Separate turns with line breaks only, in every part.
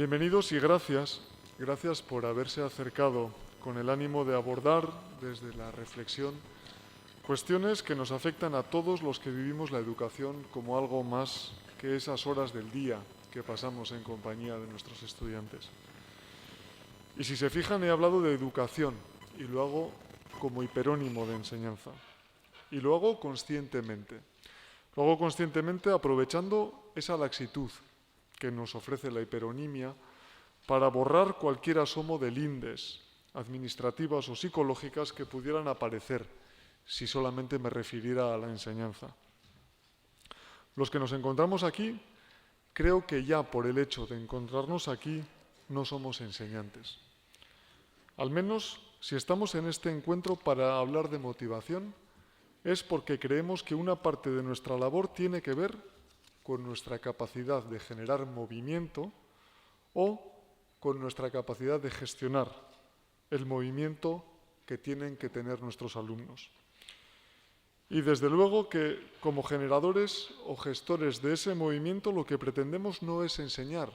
Bienvenidos y gracias. Gracias por haberse acercado con el ánimo de abordar desde la reflexión cuestiones que nos afectan a todos los que vivimos la educación como algo más que esas horas del día que pasamos en compañía de nuestros estudiantes. Y si se fijan, he hablado de educación y lo hago como hiperónimo de enseñanza. Y lo hago conscientemente. Lo hago conscientemente aprovechando esa laxitud que nos ofrece la hiperonimia para borrar cualquier asomo de lindes administrativas o psicológicas que pudieran aparecer si solamente me refiriera a la enseñanza. Los que nos encontramos aquí, creo que ya por el hecho de encontrarnos aquí no somos enseñantes. Al menos si estamos en este encuentro para hablar de motivación, es porque creemos que una parte de nuestra labor tiene que ver con nuestra capacidad de generar movimiento o con nuestra capacidad de gestionar el movimiento que tienen que tener nuestros alumnos. Y desde luego que como generadores o gestores de ese movimiento lo que pretendemos no es enseñar,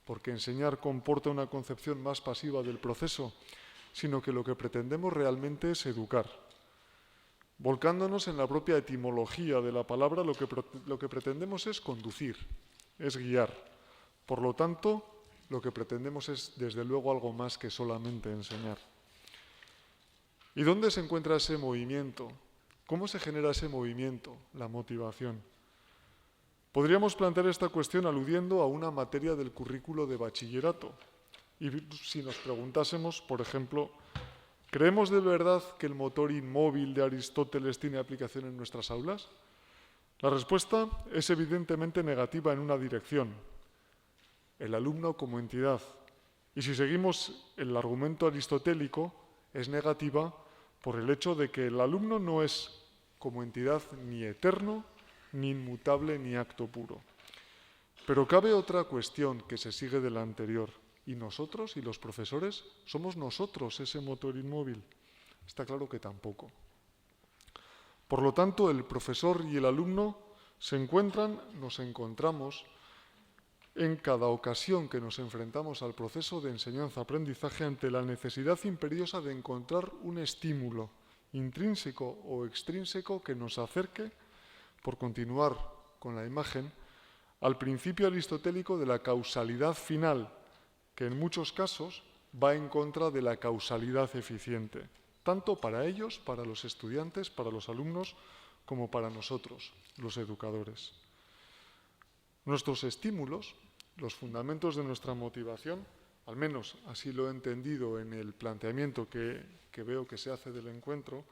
porque enseñar comporta una concepción más pasiva del proceso, sino que lo que pretendemos realmente es educar. Volcándonos en la propia etimología de la palabra, lo que pretendemos es conducir, es guiar. Por lo tanto, lo que pretendemos es, desde luego, algo más que solamente enseñar. ¿Y dónde se encuentra ese movimiento? ¿Cómo se genera ese movimiento, la motivación? Podríamos plantear esta cuestión aludiendo a una materia del currículo de bachillerato. Y si nos preguntásemos, por ejemplo, ¿creemos de verdad que el motor inmóvil de Aristóteles tiene aplicación en nuestras aulas? La respuesta es evidentemente negativa en una dirección, el alumno como entidad. Y si seguimos el argumento aristotélico, es negativa por el hecho de que el alumno no es como entidad ni eterno, ni inmutable, ni acto puro. Pero cabe otra cuestión que se sigue de la anterior. ¿Y nosotros y los profesores? ¿Somos nosotros ese motor inmóvil? Está claro que tampoco. Por lo tanto, el profesor y el alumno nos encontramos en cada ocasión que nos enfrentamos al proceso de enseñanza-aprendizaje ante la necesidad imperiosa de encontrar un estímulo intrínseco o extrínseco que nos acerque, por continuar con la imagen, al principio aristotélico de la causalidad final, que en muchos casos va en contra de la causalidad eficiente, tanto para ellos, para los estudiantes, para los alumnos, como para nosotros, los educadores. Nuestros estímulos, los fundamentos de nuestra motivación, al menos así lo he entendido en el planteamiento que veo que se hace del encuentro,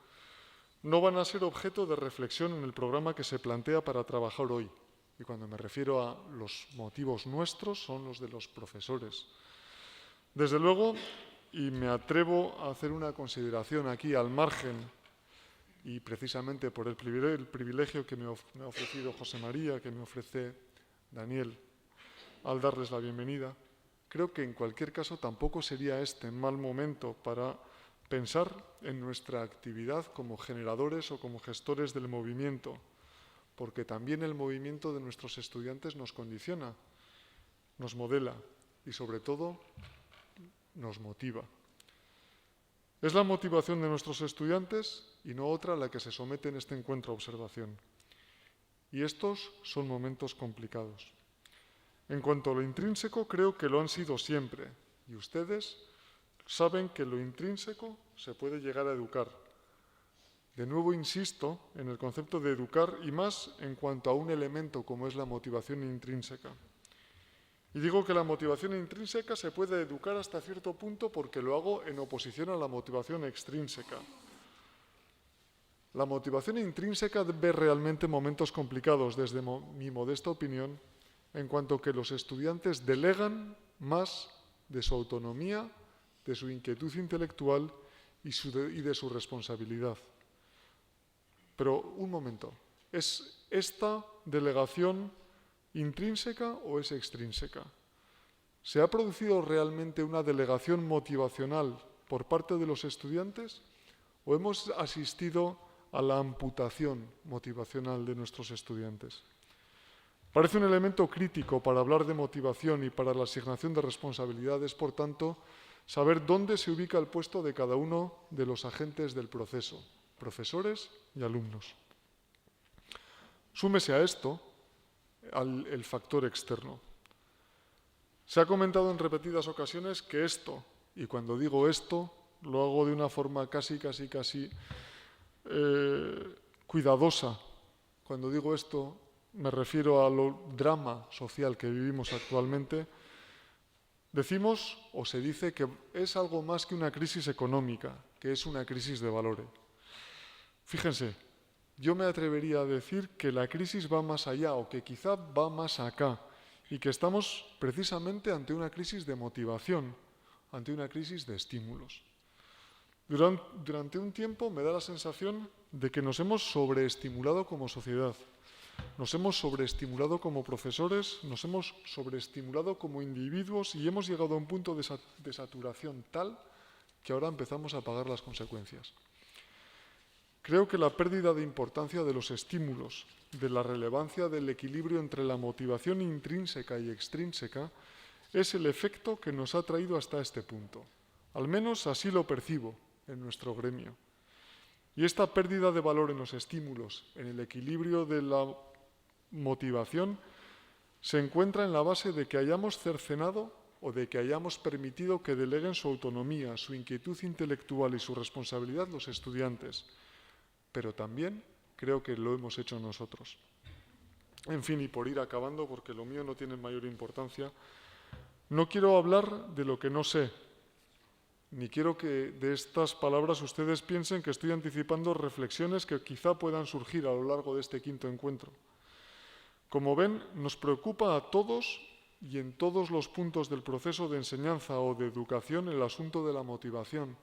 no van a ser objeto de reflexión en el programa que se plantea para trabajar hoy. Y cuando me refiero a los motivos nuestros, son los de los profesores. Desde luego, y me atrevo a hacer una consideración aquí al margen, y precisamente por el privilegio que me ha ofrecido José María, que me ofrece Daniel, al darles la bienvenida, creo que en cualquier caso tampoco sería este mal momento para pensar en nuestra actividad como generadores o como gestores del movimiento, porque también el movimiento de nuestros estudiantes nos condiciona, nos modela y sobre todo nos motiva. Es la motivación de nuestros estudiantes y no otra la que se somete en este encuentro a observación. Y estos son momentos complicados. En cuanto a lo intrínseco, creo que lo han sido siempre. Y ustedes saben que lo intrínseco se puede llegar a educar. De nuevo insisto en el concepto de educar y más en cuanto a un elemento como es la motivación intrínseca. Y digo que la motivación intrínseca se puede educar hasta cierto punto porque lo hago en oposición a la motivación extrínseca. La motivación intrínseca ve realmente momentos complicados, desde mi modesta opinión, en cuanto que los estudiantes delegan más de su autonomía, de su inquietud intelectual y de su responsabilidad. Pero un momento, ¿es esta delegación intrínseca o es extrínseca? ¿Se ha producido realmente una delegación motivacional por parte de los estudiantes o hemos asistido a la amputación motivacional de nuestros estudiantes? Parece un elemento crítico para hablar de motivación y para la asignación de responsabilidades, por tanto, saber dónde se ubica el puesto de cada uno de los agentes del proceso, profesores y alumnos. Súmese a esto el factor externo. Se ha comentado en repetidas ocasiones que esto, y cuando digo esto, lo hago de una forma casi cuidadosa. Cuando digo esto, me refiero al drama social que vivimos actualmente. Decimos, o se dice, que es algo más que una crisis económica, que es una crisis de valores. Fíjense, yo me atrevería a decir que la crisis va más allá, o que quizá va más acá, y que estamos precisamente ante una crisis de motivación, ante una crisis de estímulos. Durante un tiempo me da la sensación de que nos hemos sobreestimulado como sociedad, nos hemos sobreestimulado como profesores, nos hemos sobreestimulado como individuos y hemos llegado a un punto de saturación tal que ahora empezamos a pagar las consecuencias. Creo que la pérdida de importancia de los estímulos, de la relevancia del equilibrio entre la motivación intrínseca y extrínseca, es el efecto que nos ha traído hasta este punto. Al menos así lo percibo en nuestro gremio. Y esta pérdida de valor en los estímulos, en el equilibrio de la motivación, se encuentra en la base de que hayamos cercenado o de que hayamos permitido que deleguen su autonomía, su inquietud intelectual y su responsabilidad los estudiantes. Pero también creo que lo hemos hecho nosotros. En fin, y por ir acabando, porque lo mío no tiene mayor importancia, no quiero hablar de lo que no sé, ni quiero que de estas palabras ustedes piensen que estoy anticipando reflexiones que quizá puedan surgir a lo largo de este quinto encuentro. Como ven, nos preocupa a todos y en todos los puntos del proceso de enseñanza o de educación el asunto de la motivación,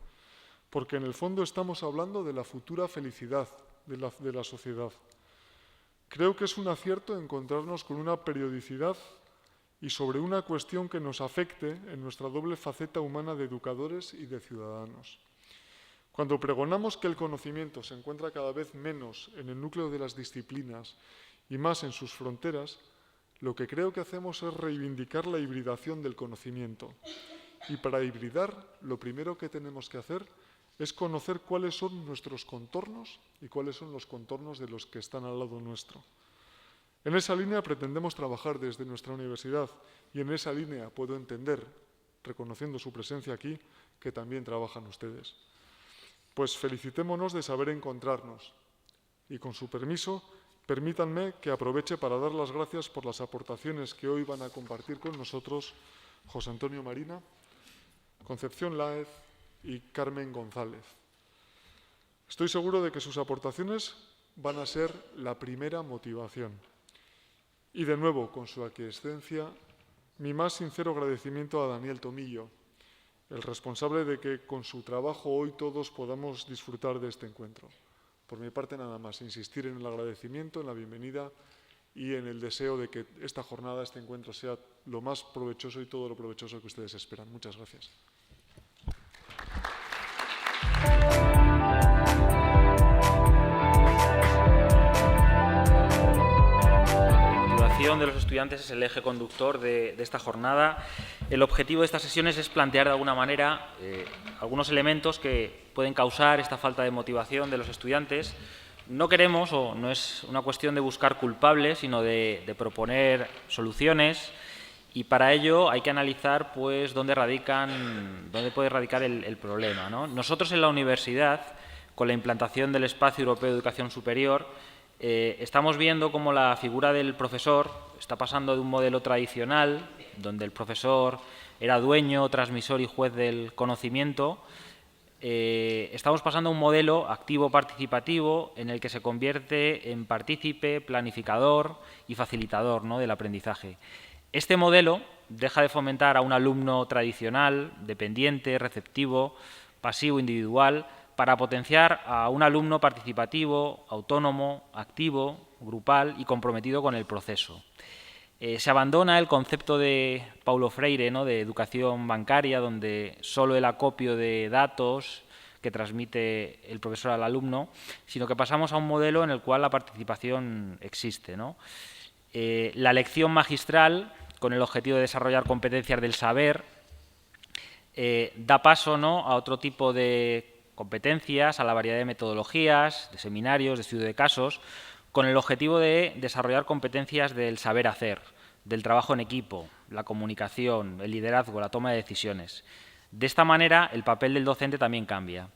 porque en el fondo estamos hablando de la futura felicidad de la sociedad. Creo que es un acierto encontrarnos con una periodicidad y sobre una cuestión que nos afecte en nuestra doble faceta humana de educadores y de ciudadanos. Cuando pregonamos que el conocimiento se encuentra cada vez menos en el núcleo de las disciplinas y más en sus fronteras, lo que creo que hacemos es reivindicar la hibridación del conocimiento. Y para hibridar, lo primero que tenemos que hacer es conocer cuáles son nuestros contornos y cuáles son los contornos de los que están al lado nuestro. En esa línea pretendemos trabajar desde nuestra universidad y en esa línea puedo entender, reconociendo su presencia aquí, que también trabajan ustedes. Pues felicitémonos de saber encontrarnos y, con su permiso, permítanme que aproveche para dar las gracias por las aportaciones que hoy van a compartir con nosotros José Antonio Marina, Concepción Láez y Carmen González. Estoy seguro de que sus aportaciones van a ser la primera motivación. Y de nuevo, con su aquiescencia, mi más sincero agradecimiento a Daniel Tomillo, el responsable de que con su trabajo hoy todos podamos disfrutar de este encuentro. Por mi parte nada más, insistir en el agradecimiento, en la bienvenida y en el deseo de que esta jornada, este encuentro, sea lo más provechoso y todo lo provechoso que ustedes esperan. Muchas gracias.
De los estudiantes es el eje conductor de esta jornada. El objetivo de estas sesiones es plantear de alguna manera algunos elementos que pueden causar esta falta de motivación de los estudiantes. No queremos, o no es una cuestión de buscar culpables, sino de proponer soluciones, y para ello hay que analizar pues dónde puede radicar el problema, ¿no? Nosotros en la universidad, con la implantación del Espacio Europeo de Educación Superior, estamos viendo cómo la figura del profesor está pasando de un modelo tradicional, donde el profesor era dueño, transmisor y juez del conocimiento. Estamos pasando a un modelo activo-participativo en el que se convierte en partícipe, planificador y facilitador, ¿no?, del aprendizaje. Este modelo deja de fomentar a un alumno tradicional, dependiente, receptivo, pasivo, individual, para potenciar a un alumno participativo, autónomo, activo, grupal y comprometido con el proceso. Se abandona el concepto de Paulo Freire, ¿no?, de educación bancaria, donde solo el acopio de datos que transmite el profesor al alumno, sino que pasamos a un modelo en el cual la participación existe, ¿no? La lección magistral, con el objetivo de desarrollar competencias del saber, da paso, ¿no?, a otro tipo de competencias, a la variedad de metodologías, de seminarios, de estudio de casos, con el objetivo de desarrollar competencias del saber hacer, del trabajo en equipo, la comunicación, el liderazgo, la toma de decisiones. De esta manera, el papel del docente también cambia.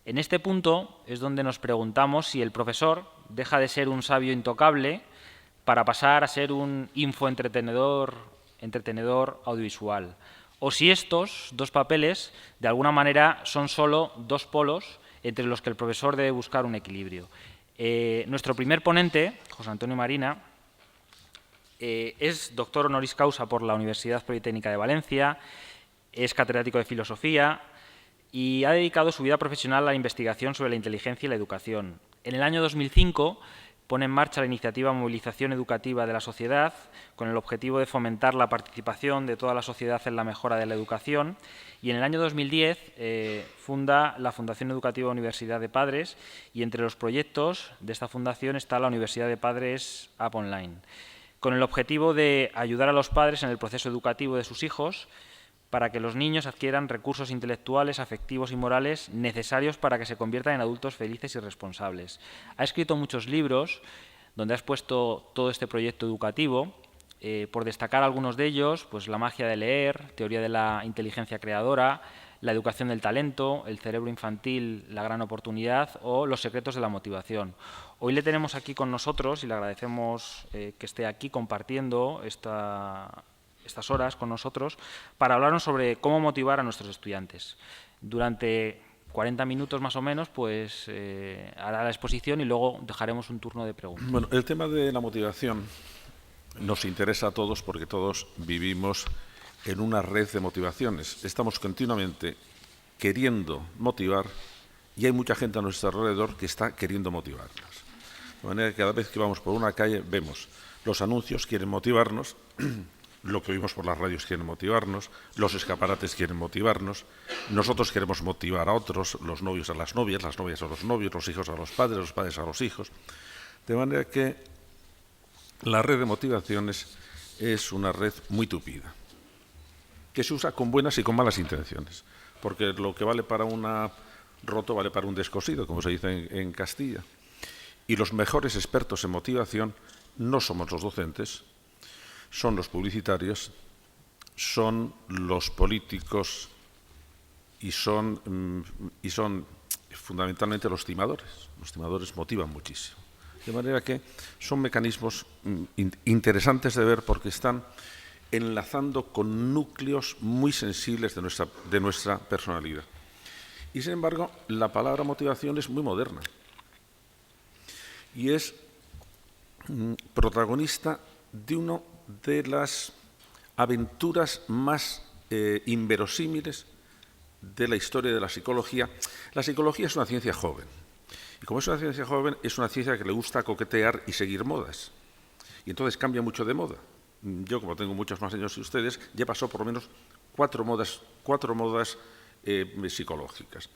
En este punto es donde nos preguntamos si el profesor deja de ser un sabio intocable para pasar a ser un infoentretenedor audiovisual, o si estos dos papeles, de alguna manera, son solo dos polos entre los que el profesor debe buscar un equilibrio. Nuestro primer ponente, José Antonio Marina, es doctor honoris causa por la Universidad Politécnica de Valencia, es catedrático de Filosofía y ha dedicado su vida profesional a la investigación sobre la inteligencia y la educación. En el año 2005 pone en marcha la iniciativa Movilización Educativa de la Sociedad, con el objetivo de fomentar la participación de toda la sociedad en la mejora de la educación, y en el año 2010 funda la Fundación Educativa Universidad de Padres, y entre los proyectos de esta fundación está la Universidad de Padres App Online, con el objetivo de ayudar a los padres en el proceso educativo de sus hijos, para que los niños adquieran recursos intelectuales, afectivos y morales necesarios para que se conviertan en adultos felices y responsables. Ha escrito muchos libros donde ha expuesto todo este proyecto educativo. Por destacar algunos de ellos, pues La magia de leer, Teoría de la inteligencia creadora, La educación del talento, El cerebro infantil, la gran oportunidad o Los secretos de la motivación. Hoy le tenemos aquí con nosotros y le agradecemos que esté aquí compartiendo estas horas con nosotros para hablarnos sobre cómo motivar a nuestros estudiantes. Durante 40 minutos más o menos, pues hará la exposición y luego dejaremos un turno de preguntas.
Bueno, el tema de la motivación nos interesa a todos porque todos vivimos en una red de motivaciones. Estamos continuamente queriendo motivar y hay mucha gente a nuestro alrededor que está queriendo motivarnos. De manera que cada vez que vamos por una calle vemos los anuncios quieren motivarnos, lo que oímos por las radios quieren motivarnos, los escaparates quieren motivarnos, nosotros queremos motivar a otros, los novios a las novias a los novios, los hijos a los padres a los hijos. De manera que la red de motivaciones es una red muy tupida, que se usa con buenas y con malas intenciones, porque lo que vale para un roto vale para un descosido, como se dice en Castilla. Y los mejores expertos en motivación no somos los docentes, son los publicitarios, son los políticos y son fundamentalmente los timadores. Los timadores motivan muchísimo. De manera que son mecanismos interesantes de ver porque están enlazando con núcleos muy sensibles de nuestra personalidad. Y sin embargo, la palabra motivación es muy moderna y es protagonista de una de las aventuras más inverosímiles de la historia de la psicología. La psicología es una ciencia joven. Y como es una ciencia joven, es una ciencia que le gusta coquetear y seguir modas. Y entonces cambia mucho de moda. Yo, como tengo muchos más años que ustedes, ya pasó por lo menos cuatro modas psicológicas.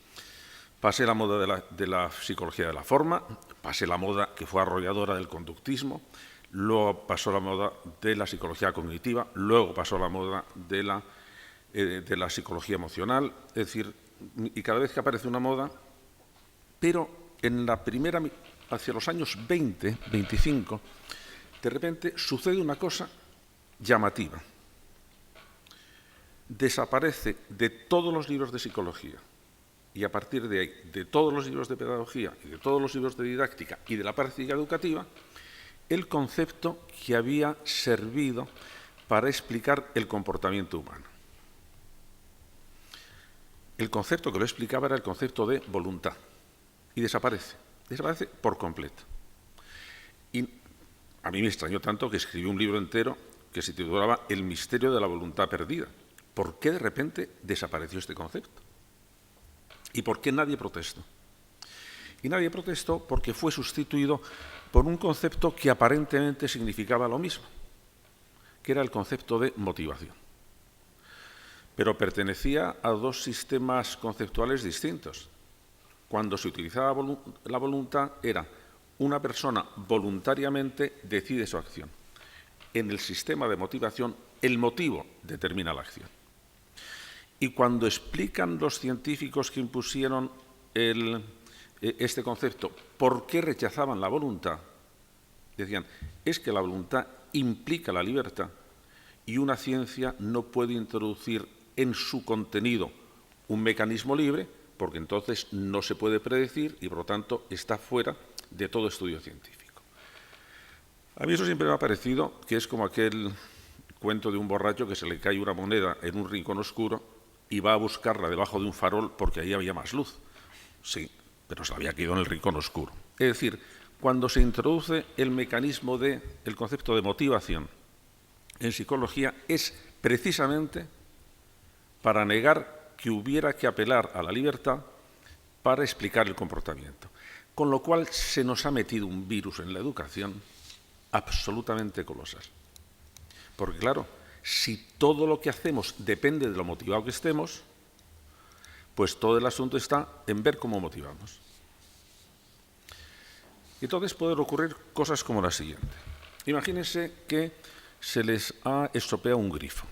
Pasé la moda de la psicología de la forma, pasé la moda que fue arrolladora del conductismo, luego pasó la moda de la psicología cognitiva, luego pasó la moda de la psicología emocional, es decir, y cada vez que aparece una moda, pero hacia los años 20, 25, de repente sucede una cosa llamativa. Desaparece de todos los libros de psicología y a partir de ahí, de todos los libros de pedagogía y de todos los libros de didáctica y de la práctica educativa, el concepto que había servido para explicar el comportamiento humano. El concepto que lo explicaba era el concepto de voluntad y desaparece por completo. Y a mí me extrañó tanto que escribí un libro entero que se titulaba El misterio de la voluntad perdida. ¿Por qué de repente desapareció este concepto? ¿Y por qué nadie protestó? Y nadie protestó porque fue sustituido por un concepto que aparentemente significaba lo mismo, que era el concepto de motivación. Pero pertenecía a dos sistemas conceptuales distintos. Cuando se utilizaba la voluntad era una persona voluntariamente decide su acción. en el sistema de motivación, el motivo determina la acción. Y cuando explican los científicos que impusieron este concepto por qué rechazaban la voluntad, decían, es que la voluntad implica la libertad y una ciencia no puede introducir en su contenido un mecanismo libre porque entonces no se puede predecir y, por lo tanto, está fuera de todo estudio científico. A mí eso siempre me ha parecido que es como aquel cuento de un borracho que se le cae una moneda en un rincón oscuro y va a buscarla debajo de un farol porque ahí había más luz. Sí, pero se había caído en el rincón oscuro. Es decir, cuando se introduce el mecanismo del concepto de motivación en psicología es precisamente para negar que hubiera que apelar a la libertad para explicar el comportamiento. Con lo cual se nos ha metido un virus en la educación absolutamente colosal. Porque claro, si todo lo que hacemos depende de lo motivado que estemos, pues todo el asunto está en ver cómo motivamos. Entonces pueden ocurrir cosas como la siguiente. Imagínense que se les ha estropeado un grifo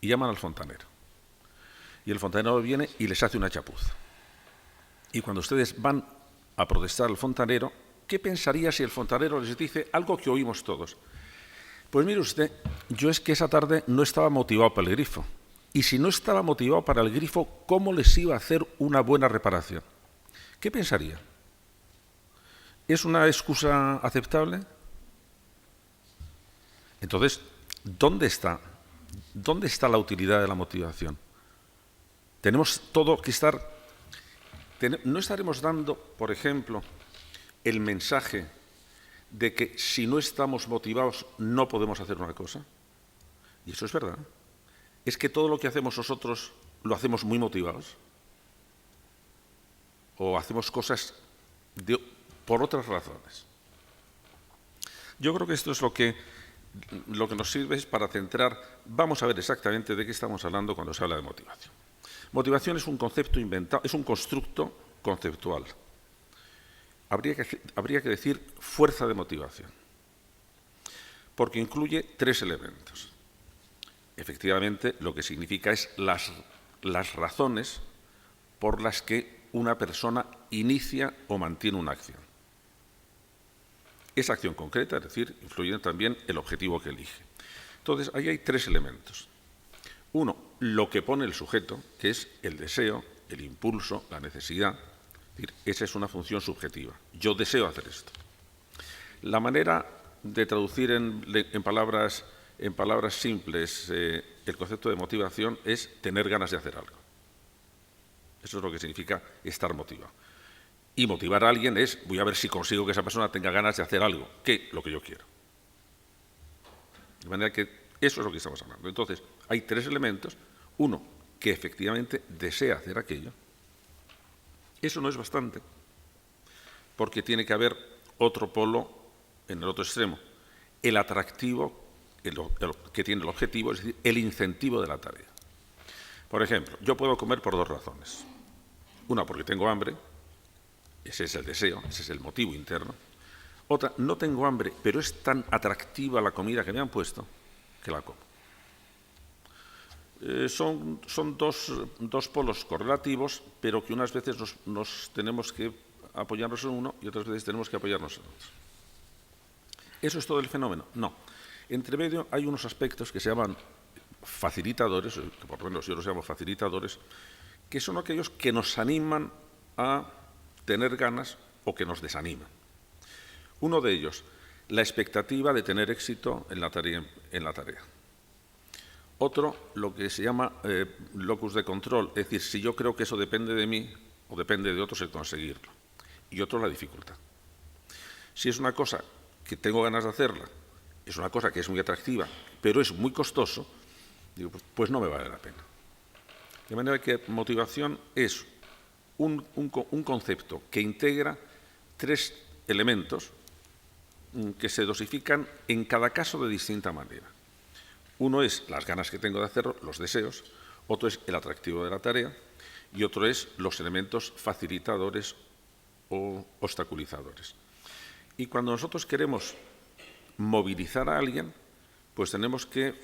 y llaman al fontanero. Y el fontanero viene y les hace una chapuza. Y cuando ustedes van a protestar al fontanero, ¿qué pensaría si el fontanero les dice algo que oímos todos? Pues mire usted, yo es que esa tarde no estaba motivado para el grifo. Y si no estaba motivado para el grifo, ¿cómo les iba a hacer una buena reparación? ¿Qué pensaría? ¿Es una excusa aceptable? Entonces, ¿dónde está la utilidad de la motivación? Tenemos todo que estar... ¿No estaremos dando, por ejemplo, el mensaje de que si no estamos motivados no podemos hacer una cosa? Y eso es verdad. Es que todo lo que hacemos nosotros lo hacemos muy motivados. O hacemos cosas por otras razones. Yo creo que esto es lo que nos sirve es para centrar. Vamos a ver exactamente de qué estamos hablando cuando se habla de motivación. Motivación es un concepto inventado, es un constructo conceptual. Habría que decir fuerza de motivación, porque incluye 3 elementos. Efectivamente, lo que significa es las razones por las que una persona inicia o mantiene una acción. Esa acción concreta, es decir, influye también el objetivo que elige. Entonces, ahí hay 3 elementos. Uno, lo que pone el sujeto, que es el deseo, el impulso, la necesidad. Es decir, esa es una función subjetiva. Yo deseo hacer esto. La manera de traducir en palabras simples el concepto de motivación es tener ganas de hacer algo. Eso es lo que significa estar motivado. Y motivar a alguien es, voy a ver si consigo que esa persona tenga ganas de hacer algo, lo que yo quiero. De manera que eso es lo que estamos hablando. Entonces, hay 3 elementos. Uno, que efectivamente desea hacer aquello. Eso no es bastante, porque tiene que haber otro polo en el otro extremo. El atractivo que tiene el objetivo, es decir, el incentivo de la tarea. Por ejemplo, yo puedo comer por 2 razones. Una, porque tengo hambre. Ese es el deseo, ese es el motivo interno. Otra, no tengo hambre, pero es tan atractiva la comida que me han puesto que la como. Son 2 polos correlativos, pero que unas veces nos tenemos que apoyarnos en uno y otras veces tenemos que apoyarnos en otro. ¿Eso es todo el fenómeno? No. Entre medio hay unos aspectos que se llaman facilitadores, que por lo menos yo los llamo facilitadores, que son aquellos que nos animan a tener ganas o que nos desaniman. Uno de ellos, la expectativa de tener éxito en la tarea. Otro, lo que se llama locus de control, es decir, si yo creo que eso depende de mí o depende de otros el conseguirlo. Y otro, la dificultad. Si es una cosa que tengo ganas de hacerla, es una cosa que es muy atractiva, pero es muy costoso, digo, pues no me vale la pena. De manera que motivación es un concepto que integra 3 elementos que se dosifican en cada caso de distinta manera. Uno es las ganas que tengo de hacerlo, los deseos, otro es el atractivo de la tarea y otro es los elementos facilitadores o obstaculizadores. Y cuando nosotros queremos movilizar a alguien, pues tenemos que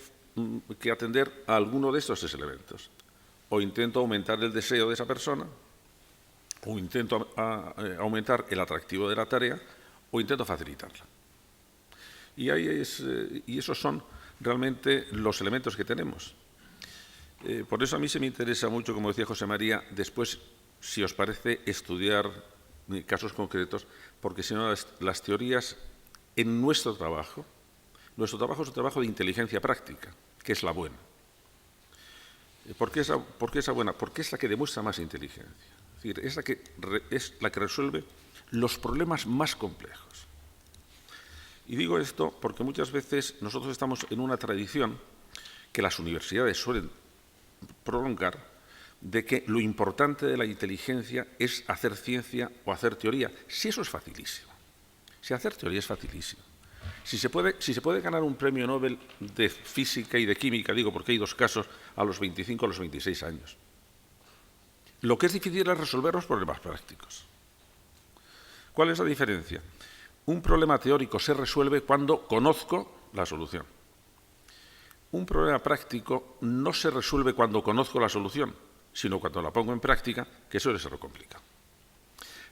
atender a alguno de estos tres elementos. O intento aumentar el deseo de esa persona, o intento aumentar el atractivo de la tarea, o intento facilitarla. Y esos son realmente los elementos que tenemos. Por eso a mí se me interesa mucho, como decía José María, después, si os parece, estudiar casos concretos, porque si no las teorías en nuestro trabajo es un trabajo de inteligencia práctica, que es la buena. ¿Por qué es la buena? Porque es la que demuestra más inteligencia. Es decir, es la que resuelve los problemas más complejos. Y digo esto porque muchas veces nosotros estamos en una tradición que las universidades suelen prolongar, de que lo importante de la inteligencia es hacer ciencia o hacer teoría. Si eso es facilísimo. Si hacer teoría es facilísimo. Si se puede ganar un premio Nobel de física y de química, digo, porque hay dos casos, a los 25 o a los 26 años. Lo que es difícil es resolver los problemas prácticos. ¿Cuál es la diferencia? Un problema teórico se resuelve cuando conozco la solución. Un problema práctico no se resuelve cuando conozco la solución, sino cuando la pongo en práctica, que suele ser lo complicado.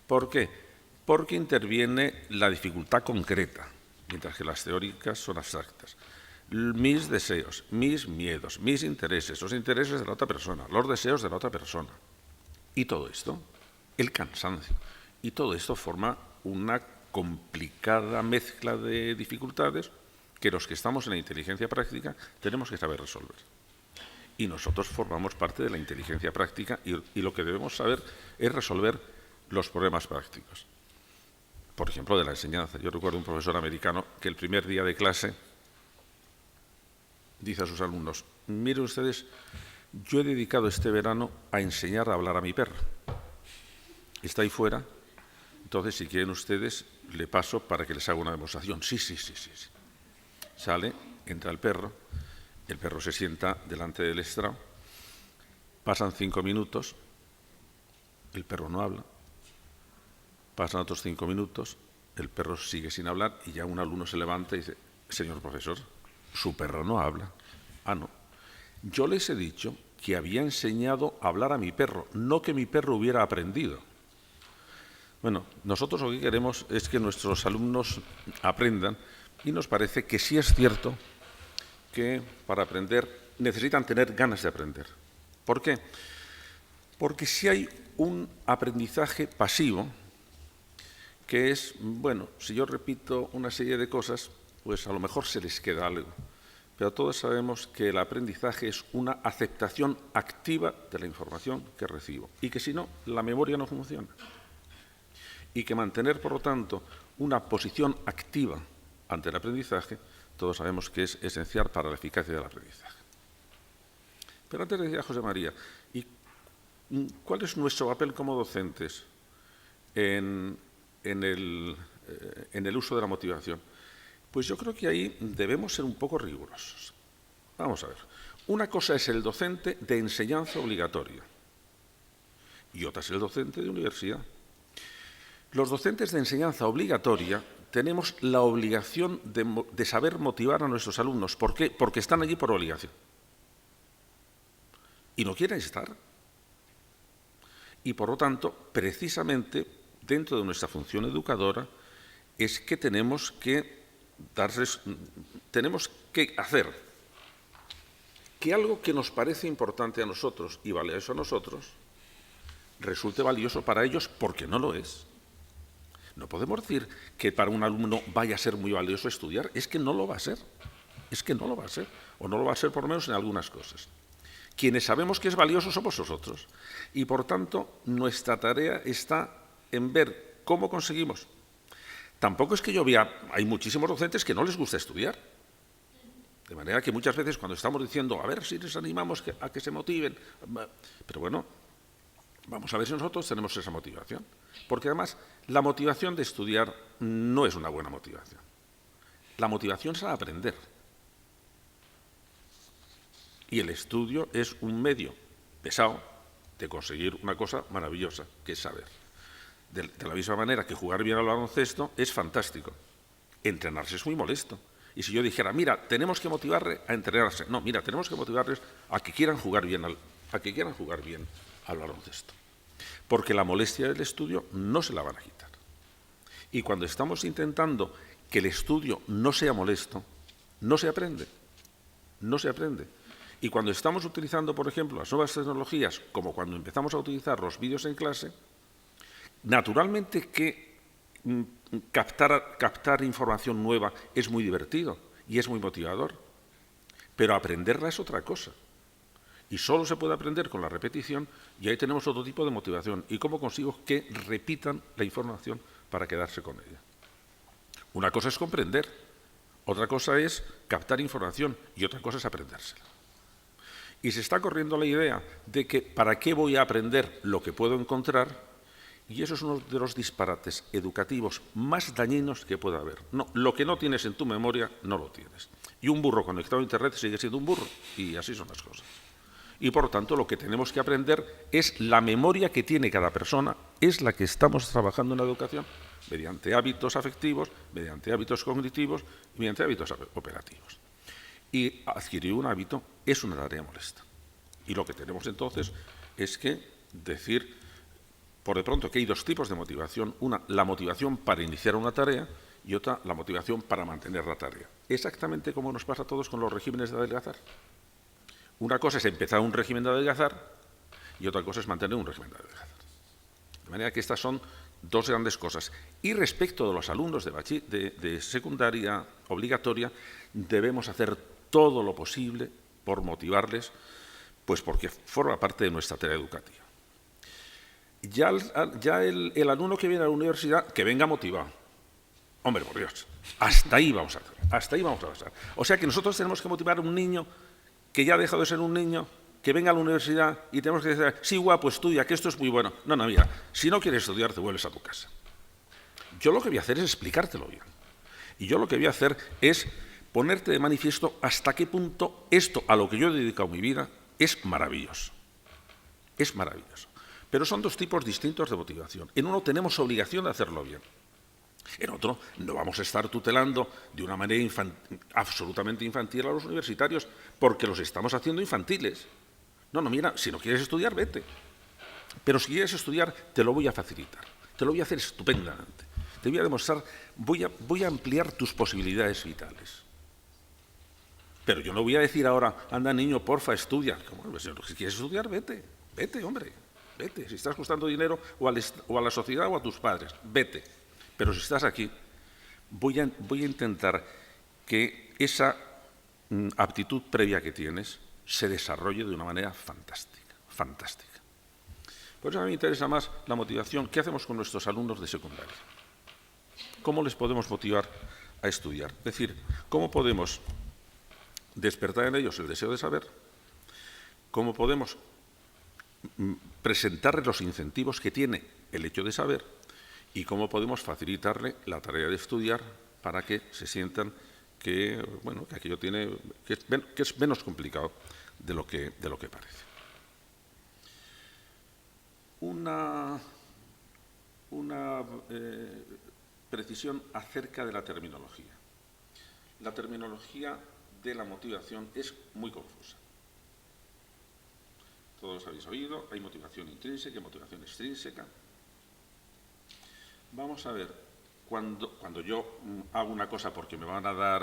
¿Por qué? Porque interviene la dificultad concreta, mientras que las teóricas son abstractas. Mis deseos, mis miedos, mis intereses, los intereses de la otra persona, los deseos de la otra persona. Y todo esto, el cansancio, y todo esto forma una complicada mezcla de dificultades que los que estamos en la inteligencia práctica tenemos que saber resolver. Y nosotros formamos parte de la inteligencia práctica y lo que debemos saber es resolver los problemas prácticos. Por ejemplo, de la enseñanza. Yo recuerdo un profesor americano que el primer día de clase dice a sus alumnos: miren ustedes, yo he dedicado este verano a enseñar a hablar a mi perro. Está ahí fuera, entonces si quieren ustedes le paso para que les haga una demostración. Sí. Sale, entra el perro se sienta delante del estrado, pasan 5 minutos, el perro no habla, pasan otros 5 minutos, el perro sigue sin hablar y ya un alumno se levanta y dice: señor profesor, su perro no habla. Ah, no. Yo les he dicho que había enseñado a hablar a mi perro, no que mi perro hubiera aprendido. Bueno, nosotros lo que queremos es que nuestros alumnos aprendan y nos parece que sí es cierto que para aprender necesitan tener ganas de aprender. ¿Por qué? Porque si hay un aprendizaje pasivo, que es, bueno, si yo repito una serie de cosas, pues a lo mejor se les queda algo. Pero todos sabemos que el aprendizaje es una aceptación activa de la información que recibo y que si no, la memoria no funciona. Y que mantener, por lo tanto, una posición activa ante el aprendizaje, todos sabemos que es esencial para la eficacia del aprendizaje. Pero antes decía José María, ¿y cuál es nuestro papel como docentes en el uso de la motivación? Pues yo creo que ahí debemos ser un poco rigurosos. Vamos a ver. Una cosa es el docente de enseñanza obligatoria y otra es el docente de universidad. Los docentes de enseñanza obligatoria tenemos la obligación de saber motivar a nuestros alumnos. ¿Por qué? Porque están allí por obligación. Y no quieren estar. Y por lo tanto, precisamente, dentro de nuestra función educadora, es que tenemos que hacer que algo que nos parece importante a nosotros y valioso a nosotros, resulte valioso para ellos porque no lo es. No podemos decir que para un alumno vaya a ser muy valioso estudiar, es que no lo va a ser. Es que no lo va a ser, o no lo va a ser por lo menos en algunas cosas. Quienes sabemos que es valioso somos nosotros. Y por tanto, nuestra tarea está en ver cómo conseguimos. Tampoco es que yo vea, hay muchísimos docentes que no les gusta estudiar. De manera que muchas veces cuando estamos diciendo, a ver si les animamos a que se motiven, pero bueno, vamos a ver si nosotros tenemos esa motivación. Porque además, la motivación de estudiar no es una buena motivación. La motivación es a aprender. Y el estudio es un medio pesado de conseguir una cosa maravillosa, que es saber. De la misma manera que jugar bien al baloncesto es fantástico. Entrenarse es muy molesto. Y si yo dijera, mira, tenemos que motivarle a entrenarse. No, mira, tenemos que motivarles a que quieran jugar bien al baloncesto. Porque la molestia del estudio no se la van a quitar. Y cuando estamos intentando que el estudio no sea molesto, no se aprende. No se aprende. Y cuando estamos utilizando, por ejemplo, las nuevas tecnologías, como cuando empezamos a utilizar los vídeos en clase, naturalmente que captar información nueva es muy divertido y es muy motivador, pero aprenderla es otra cosa. Y solo se puede aprender con la repetición, y ahí tenemos otro tipo de motivación. ¿Y cómo consigo que repitan la información para quedarse con ella? Una cosa es comprender, otra cosa es captar información y otra cosa es aprendérsela. Y se está corriendo la idea de que ¿para qué voy a aprender lo que puedo encontrar? Y eso es uno de los disparates educativos más dañinos que pueda haber. No, lo que no tienes en tu memoria, no lo tienes. Y un burro conectado a Internet sigue siendo un burro, y así son las cosas. Y por lo tanto lo que tenemos que aprender es la memoria que tiene cada persona, es la que estamos trabajando en la educación, mediante hábitos afectivos, mediante hábitos cognitivos y mediante hábitos operativos. Y adquirir un hábito es una tarea molesta. Y lo que tenemos entonces es que decir, por de pronto, que hay dos tipos de motivación. Una, la motivación para iniciar una tarea, y otra, la motivación para mantener la tarea. Exactamente como nos pasa a todos con los regímenes de adelgazar. Una cosa es empezar un régimen de adelgazar y otra cosa es mantener un régimen de adelgazar. De manera que estas son dos grandes cosas. Y respecto de los alumnos de secundaria obligatoria, debemos hacer todo lo posible por motivarles, pues porque forma parte de nuestra tarea educativa. Ya el alumno que viene a la universidad, que venga motivado. Hombre, por Dios, hasta ahí vamos a hacer, hasta ahí vamos a pasar. O sea que nosotros tenemos que motivar a un niño que ya ha dejado de ser un niño, que venga a la universidad y tenemos que decir, sí, guapo, estudia, que esto es muy bueno. No, mira, si no quieres estudiar, te vuelves a tu casa. Yo lo que voy a hacer es explicártelo bien. Y yo lo que voy a hacer es ponerte de manifiesto hasta qué punto esto, a lo que yo he dedicado mi vida, es maravilloso. Es maravilloso. Pero son dos tipos distintos de motivación. En uno tenemos obligación de hacerlo bien. En otro, no vamos a estar tutelando de una manera absolutamente infantil a los universitarios porque los estamos haciendo infantiles. No, mira, si no quieres estudiar, vete. Pero si quieres estudiar, te lo voy a facilitar. Te lo voy a hacer estupendamente. Te voy a demostrar, voy a ampliar tus posibilidades vitales. Pero yo no voy a decir ahora, anda niño, porfa, estudia. Si quieres estudiar, vete. Vete, hombre. Vete. Si estás costando dinero o a la sociedad o a tus padres, vete. Pero si estás aquí, voy a intentar que esa aptitud previa que tienes se desarrolle de una manera fantástica, fantástica. Por eso a mí me interesa más la motivación. ¿Qué hacemos con nuestros alumnos de secundaria? ¿Cómo les podemos motivar a estudiar? Es decir, ¿cómo podemos despertar en ellos el deseo de saber? ¿Cómo podemos presentarles los incentivos que tiene el hecho de saber? ¿Y cómo podemos facilitarle la tarea de estudiar para que se sientan que, bueno, que aquello que es menos complicado de lo que parece? Una precisión acerca de la terminología. La terminología de la motivación es muy confusa. Todos habéis oído, hay motivación intrínseca y motivación extrínseca. Vamos a ver, cuando yo hago una cosa porque me van a dar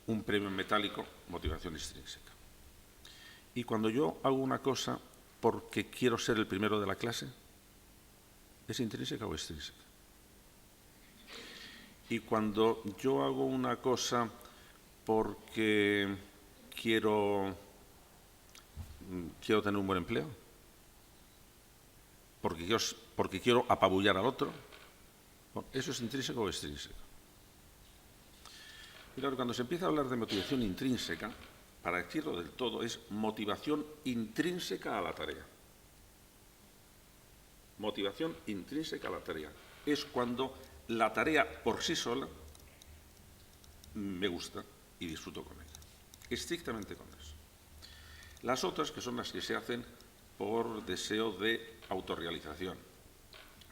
un premio en metálico, motivación extrínseca. Y cuando yo hago una cosa porque quiero ser el primero de la clase, ¿es intrínseca o extrínseca? Y cuando yo hago una cosa porque quiero tener un buen empleo, porque quiero apabullar al otro, ¿eso es intrínseco o extrínseco? Y claro, cuando se empieza a hablar de motivación intrínseca, para decirlo del todo, es motivación intrínseca a la tarea. Motivación intrínseca a la tarea. Es cuando la tarea por sí sola me gusta y disfruto con ella. Estrictamente con eso. Las otras, que son las que se hacen por deseo de autorrealización,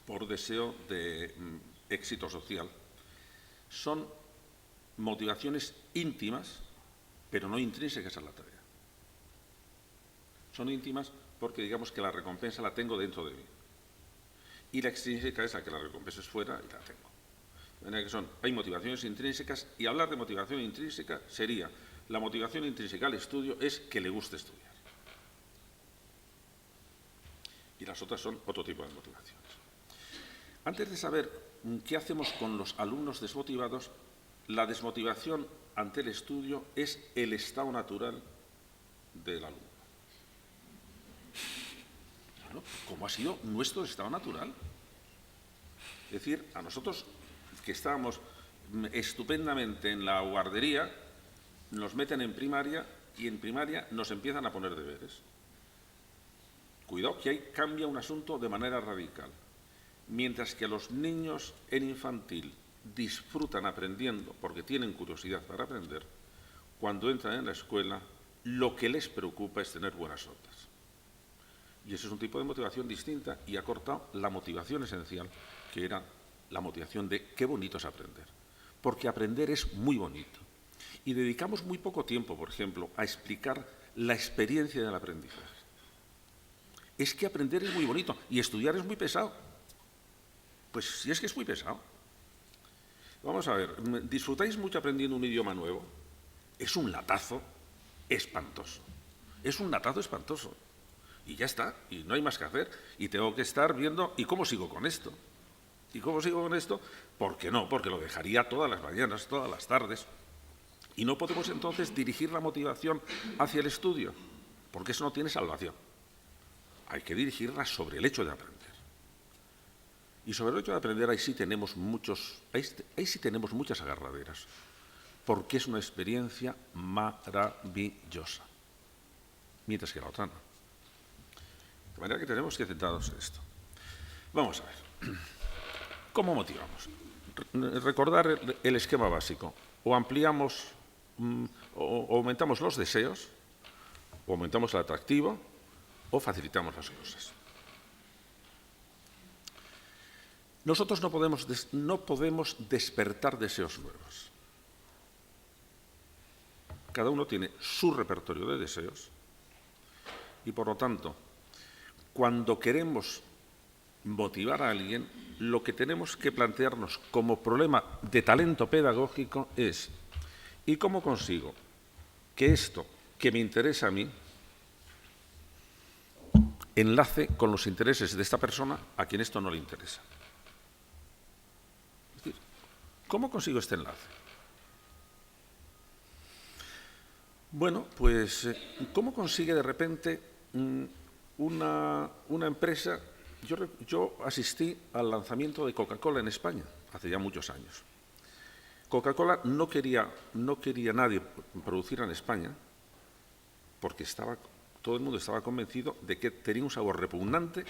por deseo de éxito social, son motivaciones íntimas, pero no intrínsecas a la tarea. Son íntimas porque digamos que la recompensa la tengo dentro de mí. Y la extrínseca es la que la recompensa es fuera y la tengo. De manera que hay motivaciones intrínsecas, y hablar de motivación intrínseca sería, la motivación intrínseca al estudio es que le guste estudiar. Y las otras son otro tipo de motivaciones. Antes de saber qué hacemos con los alumnos desmotivados, la desmotivación ante el estudio es el estado natural del alumno. Bueno, ¿cómo ha sido nuestro estado natural? Es decir, a nosotros que estábamos estupendamente en la guardería, nos meten en primaria y en primaria nos empiezan a poner deberes. Cuidado que ahí cambia un asunto de manera radical. Mientras que los niños en infantil disfrutan aprendiendo porque tienen curiosidad para aprender, cuando entran en la escuela lo que les preocupa es tener buenas notas. Y ese es un tipo de motivación distinta y ha cortado la motivación esencial, que era la motivación de qué bonito es aprender. Porque aprender es muy bonito. Y dedicamos muy poco tiempo, por ejemplo, a explicar la experiencia del aprendizaje. Es que aprender es muy bonito y estudiar es muy pesado. Pues sí, es que es muy pesado. Vamos a ver, ¿disfrutáis mucho aprendiendo un idioma nuevo? Es un latazo espantoso. Es un latazo espantoso. Y ya está, y no hay más que hacer. Y tengo que estar viendo, ¿y cómo sigo con esto? ¿Y cómo sigo con esto? ¿Por qué no? Porque lo dejaría todas las mañanas, todas las tardes. Y no podemos entonces dirigir la motivación hacia el estudio, porque eso no tiene salvación. Hay que dirigirla sobre el hecho de aprender. Y sobre el hecho de aprender ahí sí tenemos muchas agarraderas, porque es una experiencia maravillosa, mientras que la otra no. De manera que tenemos que centrarnos en esto. Vamos a ver. ¿Cómo motivamos? Recordar el esquema básico. O ampliamos o aumentamos los deseos, o aumentamos el atractivo, o facilitamos las cosas. Nosotros no podemos despertar deseos nuevos. Cada uno tiene su repertorio de deseos y, por lo tanto, cuando queremos motivar a alguien, lo que tenemos que plantearnos como problema de talento pedagógico es ¿y cómo consigo que esto que me interesa a mí enlace con los intereses de esta persona a quien esto no le interesa? Es decir, ¿cómo consigo este enlace? Bueno, pues, ¿cómo consigue de repente una empresa? Yo asistí al lanzamiento de Coca-Cola en España hace ya muchos años. Coca-Cola no quería nadie producir en España porque todo el mundo estaba convencido de que tenía un sabor repugnante,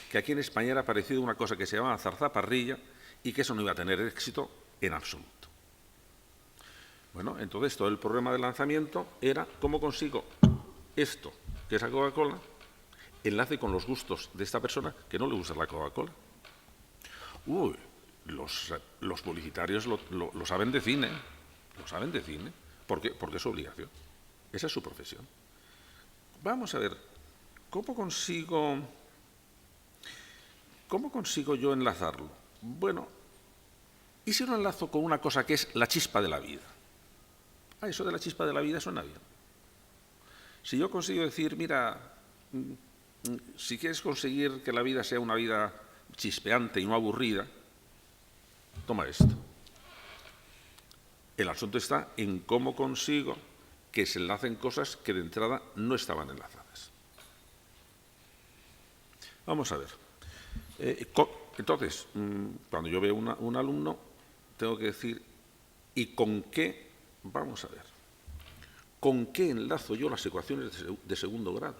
que aquí en España era parecido a una cosa que se llamaba zarzaparrilla y que eso no iba a tener éxito en absoluto. Bueno, entonces todo el problema del lanzamiento era cómo consigo esto, que es la Coca-Cola, enlace con los gustos de esta persona que no le gusta la Coca-Cola. Los publicitarios lo saben de cine, porque es su obligación, esa es su profesión. Vamos a ver, ¿cómo consigo yo enlazarlo? Bueno, ¿y si lo enlazo con una cosa que es la chispa de la vida? Eso de la chispa de la vida suena bien. Si yo consigo decir, mira, si quieres conseguir que la vida sea una vida chispeante y no aburrida, toma esto. El asunto está en cómo consigo que se enlacen cosas que de entrada no estaban enlazadas. Vamos a ver. Entonces, cuando yo veo un alumno, tengo que decir, ¿y con qué? Vamos a ver. ¿Con qué enlazo yo las ecuaciones de segundo grado?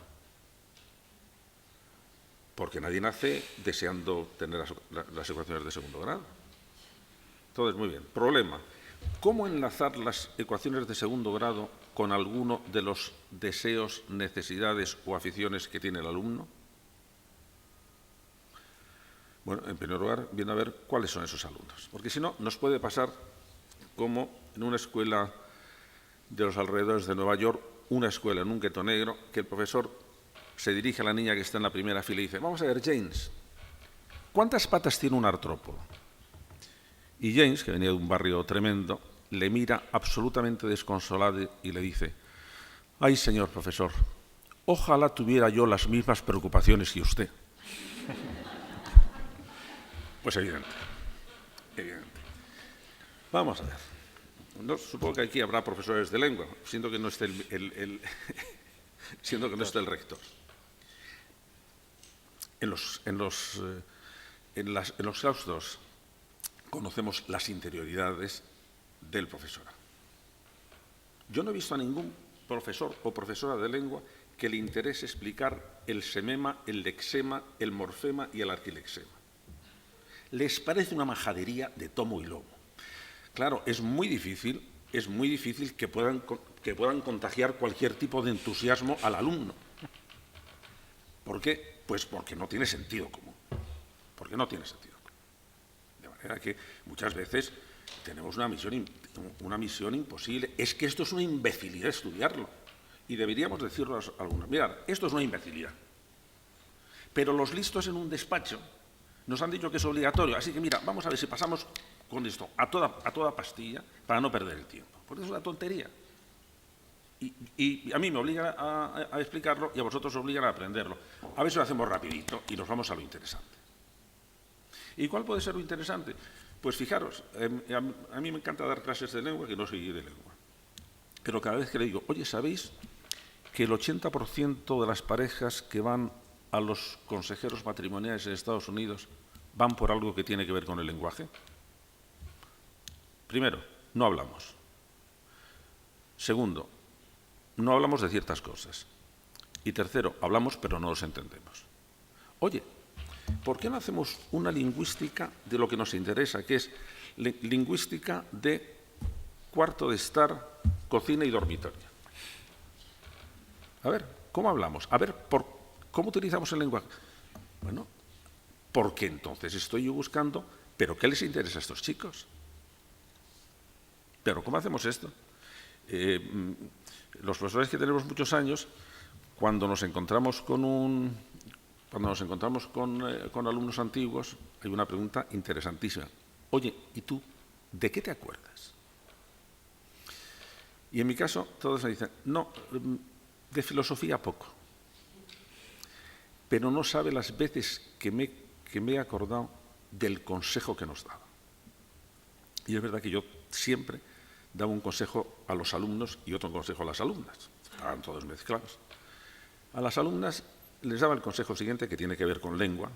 Porque nadie nace deseando tener las ecuaciones de segundo grado. Entonces, muy bien. Problema. ¿Cómo enlazar las ecuaciones de segundo grado con alguno de los deseos, necesidades o aficiones que tiene el alumno? Bueno, en primer lugar, viene a ver cuáles son esos alumnos. Porque si no, nos puede pasar como en una escuela de los alrededores de Nueva York, una escuela en un gueto negro, que el profesor se dirige a la niña que está en la primera fila y dice: vamos a ver, James, ¿cuántas patas tiene un artrópodo? Y James, que venía de un barrio tremendo, le mira absolutamente desconsolado y le dice: ay, señor profesor, ojalá tuviera yo las mismas preocupaciones que usted. Pues evidente. Vamos a ver. No, supongo que aquí habrá profesores de lengua, siendo que no esté siendo que no esté el rector. En los claustros conocemos las interioridades del profesorado. Yo no he visto a ningún profesor o profesora de lengua que le interese explicar el semema, el lexema, el morfema y el arquilexema. Les parece una majadería de tomo y lomo. Claro, es muy difícil que puedan contagiar cualquier tipo de entusiasmo al alumno. ¿Por qué? Pues porque no tiene sentido común. De manera que muchas veces tenemos una misión imposible. Es que esto es una imbecilidad estudiarlo. Y deberíamos decirlo a los alumnos: mirad, esto es una imbecilidad. Pero los listos en un despacho nos han dicho que es obligatorio. Así que mira, vamos a ver si pasamos con esto a toda pastilla para no perder el tiempo. Porque es una tontería. Y a mí me obligan a explicarlo y a vosotros os obligan a aprenderlo. A ver si lo hacemos rapidito y nos vamos a lo interesante. ¿Y cuál puede ser lo interesante? Pues fijaros, a mí me encanta dar clases de lengua, que no soy de lengua. Pero cada vez que le digo: oye, ¿sabéis que el 80% de las parejas que van a los consejeros matrimoniales en Estados Unidos van por algo que tiene que ver con el lenguaje? Primero, no hablamos. Segundo, no hablamos de ciertas cosas. Y tercero, hablamos pero no los entendemos. Oye, ¿por qué no hacemos una lingüística de lo que nos interesa, que es lingüística de cuarto de estar, cocina y dormitorio? A ver, ¿cómo hablamos? A ver, ¿cómo utilizamos el lenguaje? Bueno, porque entonces estoy yo buscando, ¿pero qué les interesa a estos chicos? ¿Pero cómo hacemos esto? Los profesores que tenemos muchos años, cuando nos encontramos con alumnos antiguos, hay una pregunta interesantísima. Oye, ¿y tú de qué te acuerdas? Y en mi caso, todos me dicen: no, de filosofía poco. Pero no sabe las veces que me he acordado del consejo que nos daba. Y es verdad que yo siempre daba un consejo a los alumnos y otro consejo a las alumnas. Estaban todos mezclados. A las alumnas les daba el consejo siguiente, que tiene que ver con lengua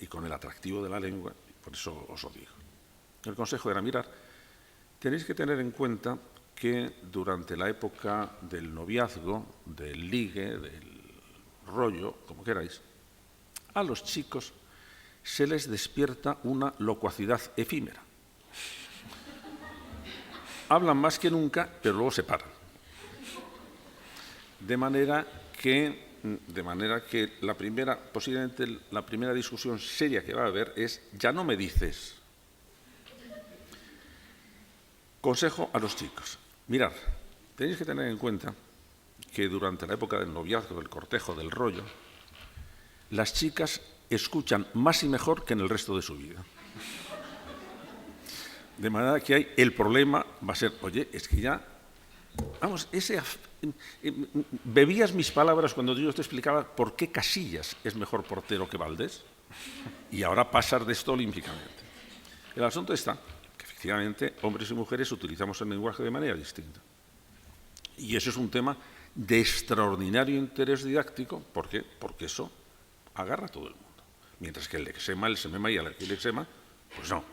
y con el atractivo de la lengua, por eso os lo digo. El consejo era: mirad, tenéis que tener en cuenta que durante la época del noviazgo, del ligue, del rollo, como queráis, a los chicos se les despierta una locuacidad efímera. Hablan más que nunca, pero luego se paran. De manera que posiblemente la primera discusión seria que va a haber es: ya no me dices. Consejo a los chicos: mirad, tenéis que tener en cuenta que durante la época del noviazgo, del cortejo, del rollo, las chicas escuchan más y mejor que en el resto de su vida. De manera que el problema va a ser: oye, es que ya, vamos, bebías mis palabras cuando yo te explicaba por qué Casillas es mejor portero que Valdés, y ahora pasar de esto olímpicamente. El asunto está que efectivamente hombres y mujeres utilizamos el lenguaje de manera distinta. Y eso es un tema de extraordinario interés didáctico. ¿Por qué? Porque eso agarra a todo el mundo. Mientras que el lexema, el semema y el arquilexema, pues no.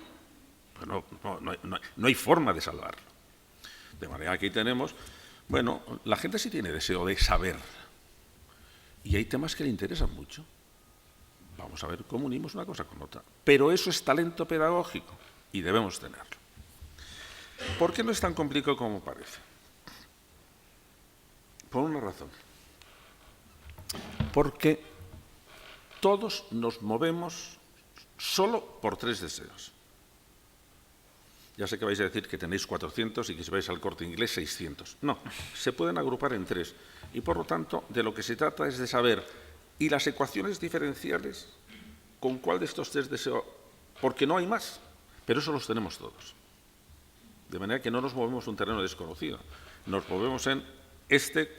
Pues no hay forma de salvarlo. De manera que ahí tenemos, bueno, la gente sí tiene deseo de saber. Y hay temas que le interesan mucho. Vamos a ver cómo unimos una cosa con otra. Pero eso es talento pedagógico y debemos tenerlo. ¿Por qué no es tan complicado como parece? Por una razón. Porque todos nos movemos solo por tres deseos. Ya sé que vais a decir que tenéis 400 y que si vais al Corte Inglés 600. No, se pueden agrupar en 3. Y por lo tanto, de lo que se trata es de saber, ¿y las ecuaciones diferenciales? ¿Con cuál de estos 3 deseo? Porque no hay más, pero eso los tenemos todos. De manera que no nos movemos en un terreno desconocido. Nos movemos en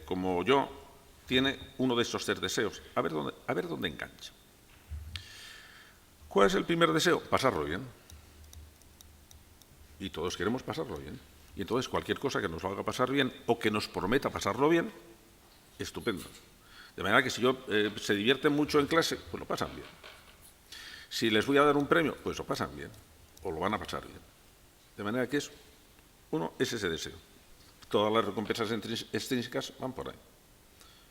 como yo, tiene uno de estos 3 deseos. A ver dónde engancha. ¿Cuál es el primer deseo? Pasarlo bien. Y todos queremos pasarlo bien. Y entonces cualquier cosa que nos haga pasar bien o que nos prometa pasarlo bien, estupendo. De manera que si se divierten mucho en clase, pues lo pasan bien. Si les voy a dar un premio, pues lo pasan bien. O lo van a pasar bien. De manera que uno es ese deseo. Todas las recompensas extrínsecas van por ahí.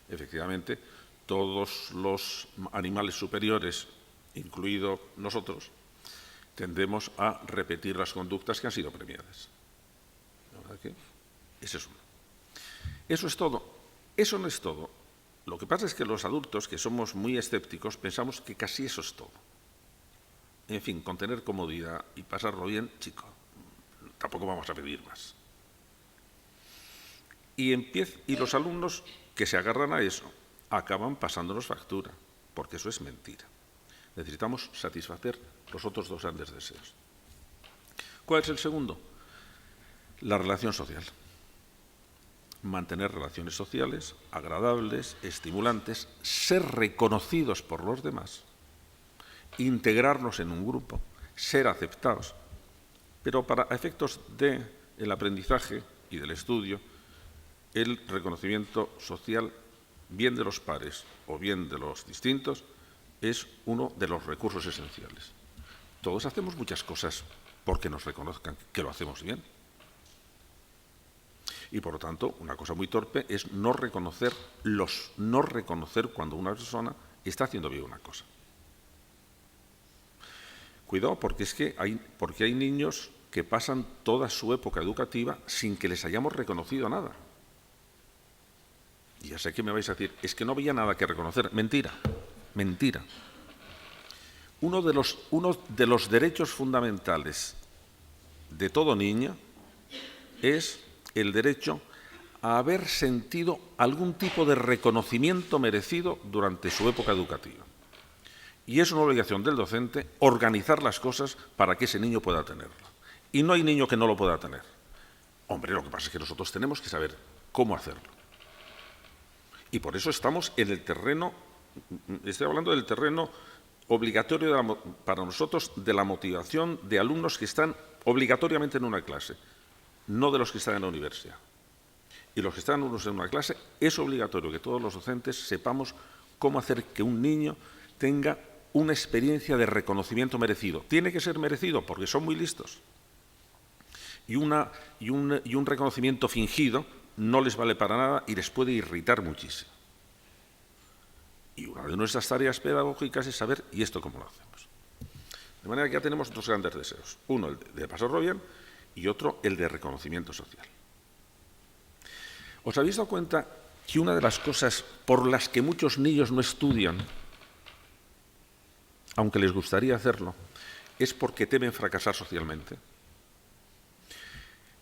Efectivamente, todos los animales superiores, incluido nosotros, tendemos a repetir las conductas que han sido premiadas. ¿La verdad que? Ese es uno. Eso es todo. Eso no es todo. Lo que pasa es que los adultos, que somos muy escépticos, pensamos que casi eso es todo. En fin, con tener comodidad y pasarlo bien, chico, tampoco vamos a pedir más. Y los alumnos que se agarran a eso acaban pasándonos factura, porque eso es mentira. Necesitamos satisfacer los otros 2 grandes deseos. ¿Cuál es el segundo? La relación social. Mantener relaciones sociales agradables, estimulantes, ser reconocidos por los demás, integrarnos en un grupo, ser aceptados. Pero para efectos del aprendizaje y del estudio, el reconocimiento social, bien de los pares o bien de los distintos, es uno de los recursos esenciales. Todos hacemos muchas cosas porque nos reconozcan que lo hacemos bien. Y, por lo tanto, una cosa muy torpe es no reconocer cuando una persona está haciendo bien una cosa. Cuidado, porque hay niños que pasan toda su época educativa sin que les hayamos reconocido nada. Y ya sé que me vais a decir, es que no había nada que reconocer. Mentira, mentira. Uno de los derechos fundamentales de todo niño es el derecho a haber sentido algún tipo de reconocimiento merecido durante su época educativa. Y es una obligación del docente organizar las cosas para que ese niño pueda tenerlo. Y no hay niño que no lo pueda tener. Hombre, lo que pasa es que nosotros tenemos que saber cómo hacerlo. Y por eso estamos en el terreno, estoy hablando del terreno obligatorio para nosotros de la motivación de alumnos que están obligatoriamente en una clase, no de los que están en la universidad. Y los que están en una clase es obligatorio que todos los docentes sepamos cómo hacer que un niño tenga una experiencia de reconocimiento merecido. Tiene que ser merecido porque son muy listos. Y un reconocimiento fingido no les vale para nada y les puede irritar muchísimo. Y una de nuestras tareas pedagógicas es saber, ¿y esto cómo lo hacemos? De manera que ya tenemos 2 grandes deseos. Uno, el de pasarlo bien, y otro, el de reconocimiento social. ¿Os habéis dado cuenta que una de las cosas por las que muchos niños no estudian, aunque les gustaría hacerlo, es porque temen fracasar socialmente?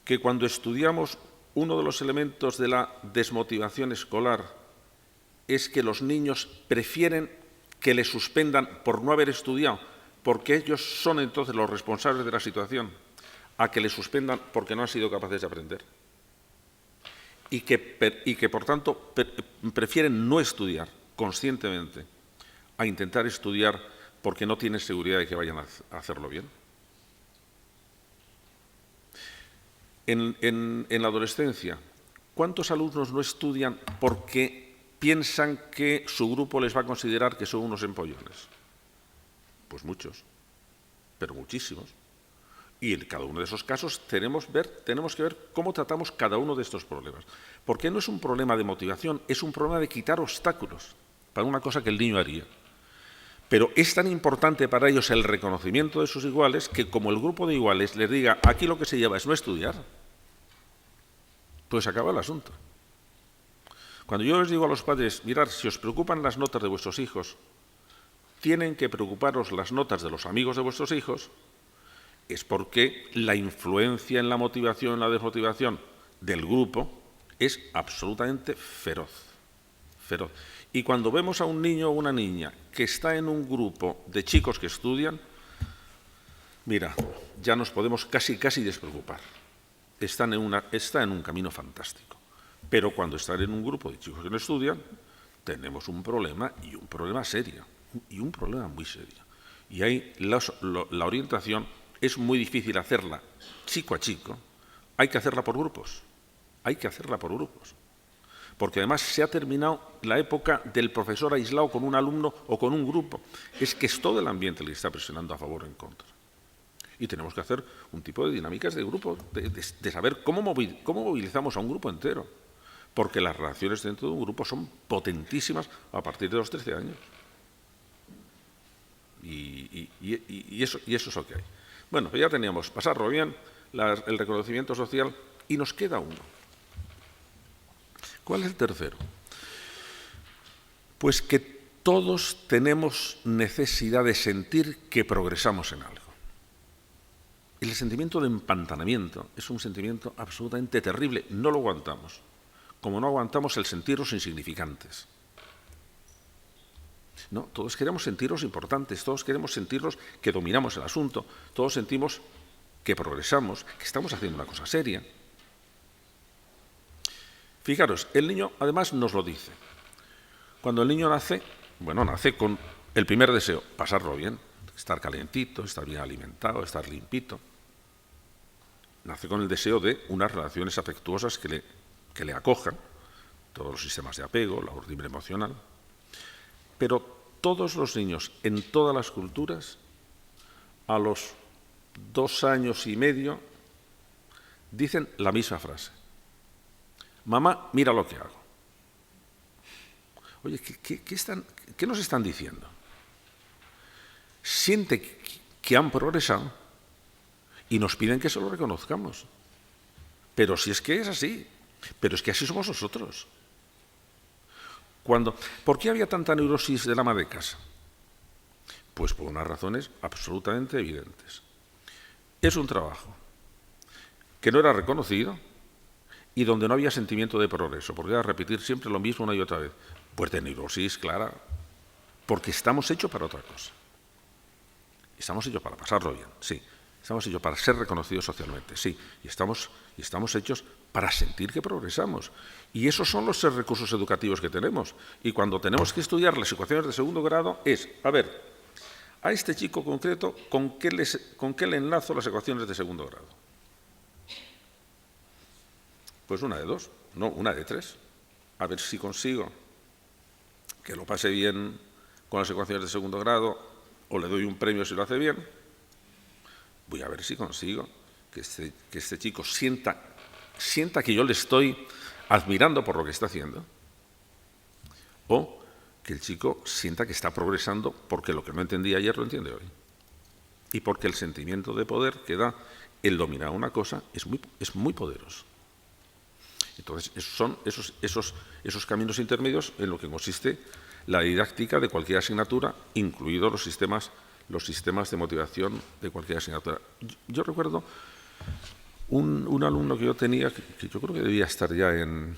Que cuando estudiamos, uno de los elementos de la desmotivación escolar es que los niños prefieren que les suspendan por no haber estudiado, porque ellos son entonces los responsables de la situación, a que les suspendan porque no han sido capaces de aprender. Y que por tanto, prefieren no estudiar conscientemente a intentar estudiar porque no tienen seguridad de que vayan a hacerlo bien. En la adolescencia, ¿cuántos alumnos no estudian porque piensan que su grupo les va a considerar que son unos empollones? Pues muchos, pero muchísimos. Y en cada uno de esos casos tenemos que ver cómo tratamos cada uno de estos problemas. Porque no es un problema de motivación, es un problema de quitar obstáculos para una cosa que el niño haría. Pero es tan importante para ellos el reconocimiento de sus iguales que como el grupo de iguales les diga aquí lo que se lleva es no estudiar, pues acaba el asunto. Cuando yo les digo a los padres, mirad, si os preocupan las notas de vuestros hijos, tienen que preocuparos las notas de los amigos de vuestros hijos, es porque la influencia en la motivación, en la desmotivación del grupo es absolutamente feroz, feroz. Y cuando vemos a un niño o una niña que está en un grupo de chicos que estudian, mira, ya nos podemos casi despreocupar. Está en un camino fantástico. Pero cuando están en un grupo de chicos que no estudian, tenemos un problema, y un problema serio, y un problema muy serio. Y ahí la orientación es muy difícil hacerla chico a chico, hay que hacerla por grupos, porque además se ha terminado la época del profesor aislado con un alumno o con un grupo. Es que es todo el ambiente el que está presionando a favor o en contra. Y tenemos que hacer un tipo de dinámicas de grupo, de saber cómo movilizamos a un grupo entero, porque las relaciones dentro de un grupo son potentísimas a partir de los 13 años. Y eso es lo que hay. Bueno, pues ya teníamos pasarlo bien, el reconocimiento social, y nos queda uno. ¿Cuál es el tercero? Pues que todos tenemos necesidad de sentir que progresamos en algo. El sentimiento de empantanamiento es un sentimiento absolutamente terrible, no lo aguantamos, como no aguantamos el sentirnos insignificantes. No, todos queremos sentirnos importantes, todos queremos sentirnos que dominamos el asunto, todos sentimos que progresamos, que estamos haciendo una cosa seria. Fijaros, el niño además nos lo dice. Cuando el niño nace, nace con el primer deseo, pasarlo bien, estar calentito, estar bien alimentado, estar limpito. Nace con el deseo de unas relaciones afectuosas que le acojan, todos los sistemas de apego, la urdimbre emocional. Pero todos los niños, en todas las culturas, a los 2 años y medio, dicen la misma frase. Mamá, mira lo que hago. Oye, ¿qué nos están diciendo? Siente que han progresado y nos piden que se lo reconozcamos. Pero si es que es así, pero es que así somos nosotros. ¿Por qué había tanta neurosis del ama de casa? Pues por unas razones absolutamente evidentes. Es un trabajo que no era reconocido y donde no había sentimiento de progreso, porque era repetir siempre lo mismo una y otra vez. Pues de neurosis, clara, porque estamos hechos para otra cosa. Estamos hechos para pasarlo bien, sí. Estamos hechos para ser reconocidos socialmente, sí. Y estamos hechos para sentir que progresamos. Y esos son los 6 recursos educativos que tenemos. Y cuando tenemos que estudiar las ecuaciones de segundo grado es, a ver, a este chico concreto, ¿con qué le enlazo las ecuaciones de segundo grado? Pues una de 2, no, una de 3. A ver si consigo que lo pase bien con las ecuaciones de segundo grado o le doy un premio si lo hace bien. Voy a ver si consigo que este chico sienta que yo le estoy admirando por lo que está haciendo, o que el chico sienta que está progresando porque lo que no entendía ayer lo entiende hoy, y porque el sentimiento de poder que da el dominar una cosa es muy poderoso. Entonces, son esos caminos intermedios en lo que consiste la didáctica de cualquier asignatura, incluidos los sistemas de motivación de cualquier asignatura. Yo recuerdo un alumno que yo tenía, que yo creo que debía estar ya en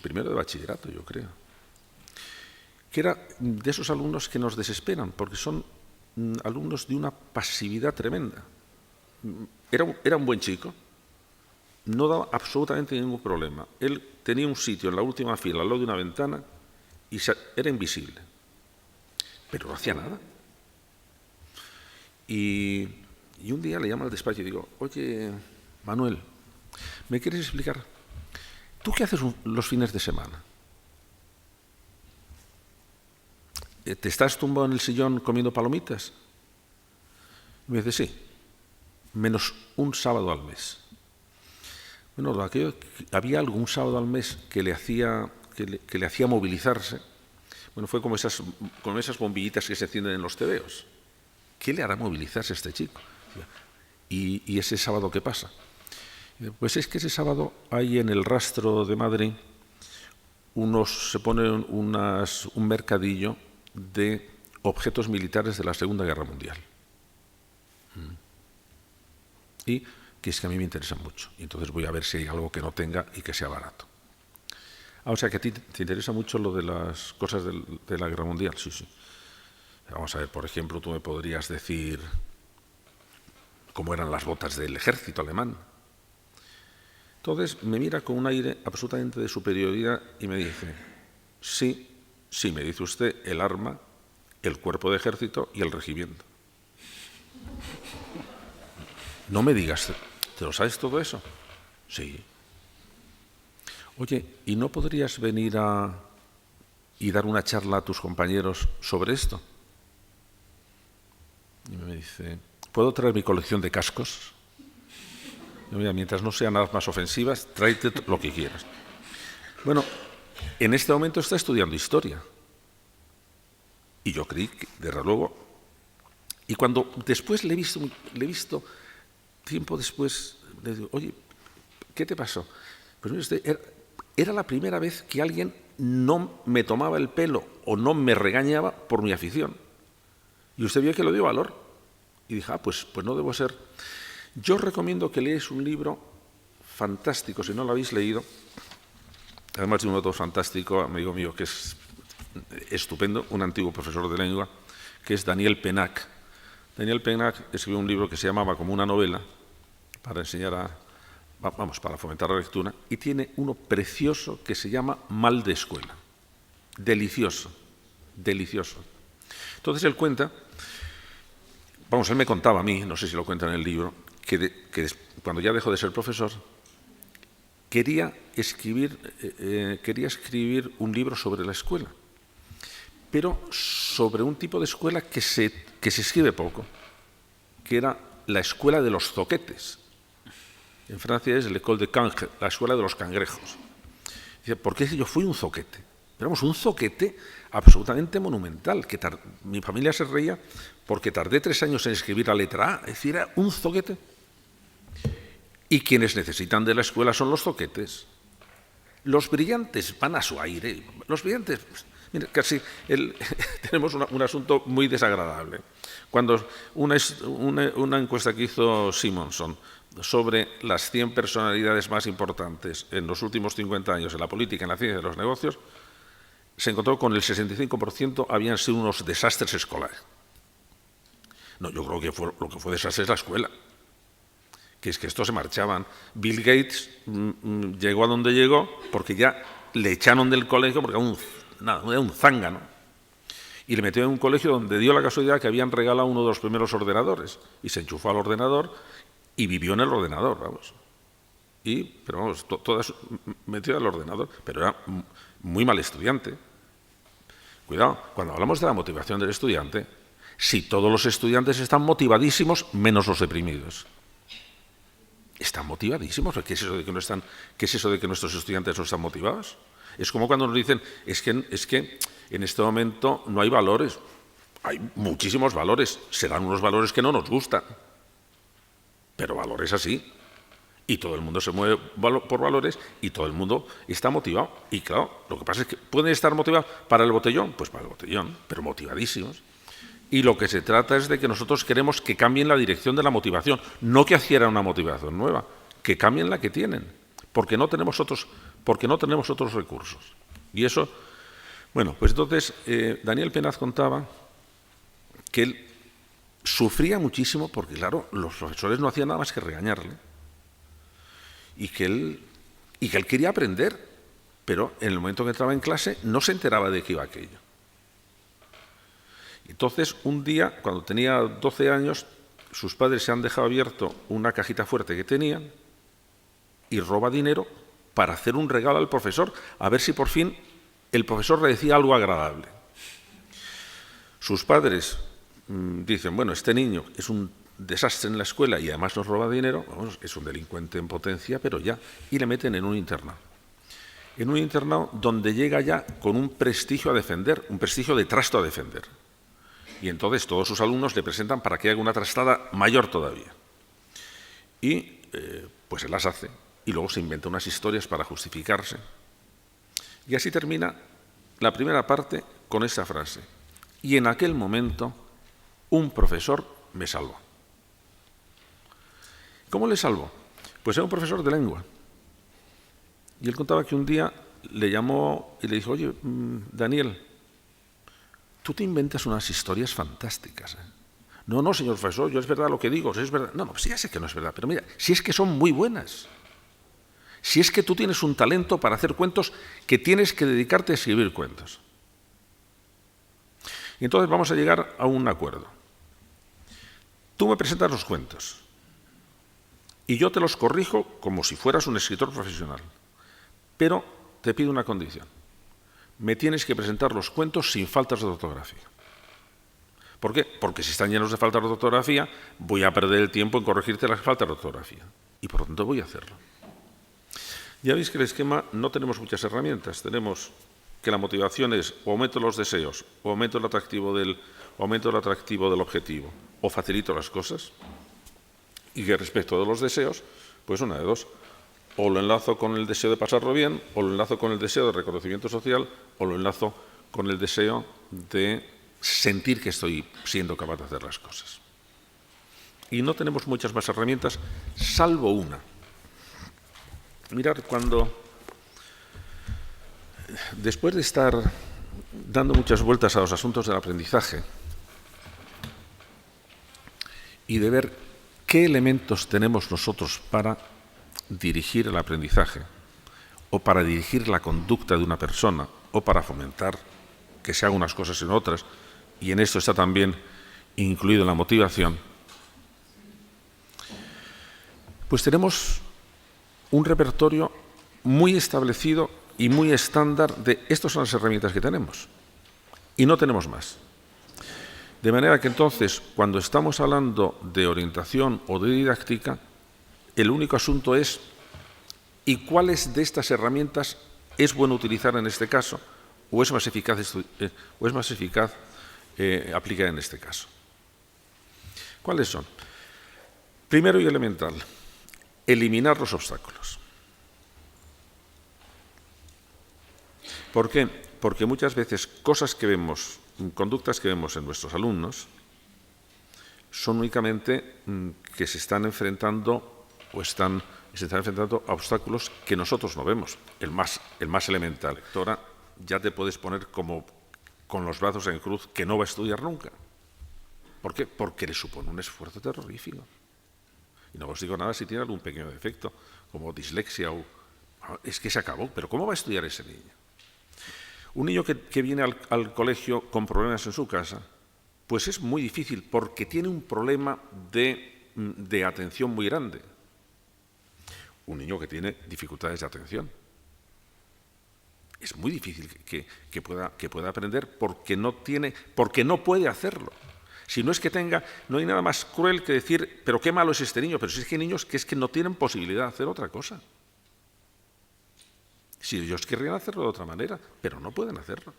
primero de bachillerato, yo creo, que era de esos alumnos que nos desesperan, porque son alumnos de una pasividad tremenda. Era un buen chico, no daba absolutamente ningún problema. Él tenía un sitio en la última fila, al lado de una ventana, y era invisible, pero no hacía nada. Y un día le llamo al despacho y digo, oye, Manuel, ¿me quieres explicar? ¿Tú qué haces los fines de semana? ¿Te estás tumbado en el sillón comiendo palomitas? Y me dice, sí, menos un sábado al mes. Bueno, había algún sábado al mes que le hacía movilizarse. Bueno, fue como esas bombillitas que se encienden en los tebeos. ¿Qué le hará movilizarse a este chico? ¿Y ese sábado qué pasa? Pues es que ese sábado hay en el Rastro de Madrid se pone un mercadillo de objetos militares de la Segunda Guerra Mundial. y que es que a mí me interesa mucho. Y entonces voy a ver si hay algo que no tenga y que sea barato. O sea, que a ti te interesa mucho lo de las cosas de la Guerra Mundial. Sí, sí. Vamos a ver, por ejemplo, tú me podrías decir cómo eran las botas del ejército alemán. Entonces me mira con un aire absolutamente de superioridad y me dice, sí, sí, me dice usted, el arma, el cuerpo de ejército y el regimiento. No me digas, ¿te lo sabes todo eso? Sí. Oye, ¿y no podrías venir y dar una charla a tus compañeros sobre esto? Y me dice, ¿puedo traer mi colección de cascos? Y mira, mientras no sean armas ofensivas, tráete lo que quieras. Bueno, en este momento está estudiando historia. Y yo creí que, desde luego, y cuando después le he visto tiempo después, le digo, oye, ¿qué te pasó? Pues mire, era la primera vez que alguien no me tomaba el pelo o no me regañaba por mi afición. Y usted vio que lo dio valor. Y dije, pues no debo ser. Yo recomiendo que leáis un libro fantástico, si no lo habéis leído, además de un autor fantástico, amigo mío, que es estupendo, un antiguo profesor de lengua, que es Daniel Pennac. Daniel Pennac escribió un libro que se llamaba como una novela para enseñar para fomentar la lectura, y tiene uno precioso que se llama Mal de escuela. Delicioso, delicioso. Entonces él cuenta, él me contaba a mí, no sé si lo cuenta en el libro, que cuando ya dejó de ser profesor, quería escribir un libro sobre la escuela, pero sobre un tipo de escuela que se escribe poco, que era la escuela de los zoquetes. En Francia es l'école de cangres, la escuela de los cangrejos. Dice, ¿por qué yo fui un zoquete? Pero vamos, un zoquete absolutamente monumental. Mi familia se reía porque tardé 3 años en escribir la letra A, es decir, era un zoquete. Y quienes necesitan de la escuela son los zoquetes. Los brillantes van a su aire. Los brillantes, mira, casi tenemos un asunto muy desagradable. Cuando una encuesta que hizo Simonson sobre las 100 personalidades más importantes en los últimos 50 años en la política, en la ciencia y en los negocios, se encontró con el 65% habían sido unos desastres escolares. No, yo creo que lo que fue desastre es la escuela. Que es que estos se marchaban. Bill Gates llegó a donde llegó porque ya le echaron del colegio porque era un zángano. Y le metió en un colegio donde dio la casualidad que habían regalado uno de los primeros ordenadores. Y se enchufó al ordenador y vivió en el ordenador, vamos. Pero vamos, todas metido al ordenador. Pero era muy mal estudiante. Cuidado, cuando hablamos de la motivación del estudiante, si todos los estudiantes están motivadísimos, menos los deprimidos. Están motivadísimos. ¿Qué es eso de que no están? ¿Qué es eso de que nuestros estudiantes no están motivados? Es como cuando nos dicen, es que en este momento no hay valores. Hay muchísimos valores. Serán unos valores que no nos gustan. Pero valores así. Y todo el mundo se mueve por valores y todo el mundo está motivado. Y claro, lo que pasa es que pueden estar motivados para el botellón, pues para el botellón, pero motivadísimos. Y lo que se trata es de que nosotros queremos que cambien la dirección de la motivación, no que adquieran una motivación nueva, que cambien la que tienen, porque no tenemos otros recursos. Y eso, bueno, pues entonces Daniel Pennac contaba que él sufría muchísimo porque, claro, los profesores no hacían nada más que regañarle y que él quería aprender, pero en el momento que entraba en clase no se enteraba de qué iba aquello. Entonces, un día, cuando tenía 12 años, sus padres se han dejado abierto una cajita fuerte que tenían y roba dinero para hacer un regalo al profesor, a ver si por fin el profesor le decía algo agradable. Sus padres dicen, bueno, este niño es un desastre en la escuela y además nos roba dinero, vamos, es un delincuente en potencia, pero ya, y le meten en un internado. En un internado donde llega ya con un prestigio a defender, un prestigio de trasto a defender. Y entonces todos sus alumnos le presentan para que haga una trastada mayor todavía. Y pues él las hace y luego se inventa unas historias para justificarse. Y así termina la primera parte con esa frase. Y en aquel momento un profesor me salvó. ¿Cómo le salvó? Pues era un profesor de lengua. Y él contaba que un día le llamó y le dijo, oye, Daniel, tú te inventas unas historias fantásticas. No, no, señor profesor, yo es verdad lo que digo, si es verdad. No, pues ya sé que no es verdad, pero mira, si es que son muy buenas. Si es que tú tienes un talento para hacer cuentos, que tienes que dedicarte a escribir cuentos. Y entonces vamos a llegar a un acuerdo. Tú me presentas los cuentos y yo te los corrijo como si fueras un escritor profesional. Pero te pido una condición. Me tienes que presentar los cuentos sin faltas de ortografía. ¿Por qué? Porque si están llenos de faltas de ortografía, voy a perder el tiempo en corregirte las faltas de ortografía. Y por lo tanto voy a hacerlo. Ya veis que el esquema no tenemos muchas herramientas. Tenemos que la motivación es o aumento los deseos, o aumento el atractivo del objetivo, o facilito las cosas. Y que respecto de los deseos, pues una de dos. O lo enlazo con el deseo de pasarlo bien, o lo enlazo con el deseo de reconocimiento social, o lo enlazo con el deseo de sentir que estoy siendo capaz de hacer las cosas. Y no tenemos muchas más herramientas, salvo una. Mirad, después de estar dando muchas vueltas a los asuntos del aprendizaje y de ver qué elementos tenemos nosotros para dirigir el aprendizaje o para dirigir la conducta de una persona o para fomentar que se hagan unas cosas en otras, y en esto está también incluido la motivación, pues tenemos un repertorio muy establecido y muy estándar de estas son las herramientas que tenemos y no tenemos más. De manera que entonces, cuando estamos hablando de orientación o de didáctica, el único asunto es ¿y cuáles de estas herramientas es bueno utilizar en este caso o es más eficaz aplicar en este caso? ¿Cuáles son? Primero y elemental, eliminar los obstáculos. ¿Por qué? Porque muchas veces cosas que vemos, conductas que vemos en nuestros alumnos, son únicamente que se están enfrentando a obstáculos que nosotros no vemos. El más elemental. Ahora ya te puedes poner como con los brazos en cruz que no va a estudiar nunca. ¿Por qué? Porque le supone un esfuerzo terrorífico. Y no os digo nada si tiene algún pequeño defecto, como dislexia o... Es que se acabó, pero ¿cómo va a estudiar ese niño? Un niño que viene al colegio con problemas en su casa, pues es muy difícil porque tiene un problema de atención muy grande. Un niño que tiene dificultades de atención. Es muy difícil que pueda aprender porque no puede hacerlo. Si no es que no hay nada más cruel que decir, pero qué malo es este niño, pero si es que hay niños que no tienen posibilidad de hacer otra cosa. Si ellos querrían hacerlo de otra manera, pero no pueden hacerlo.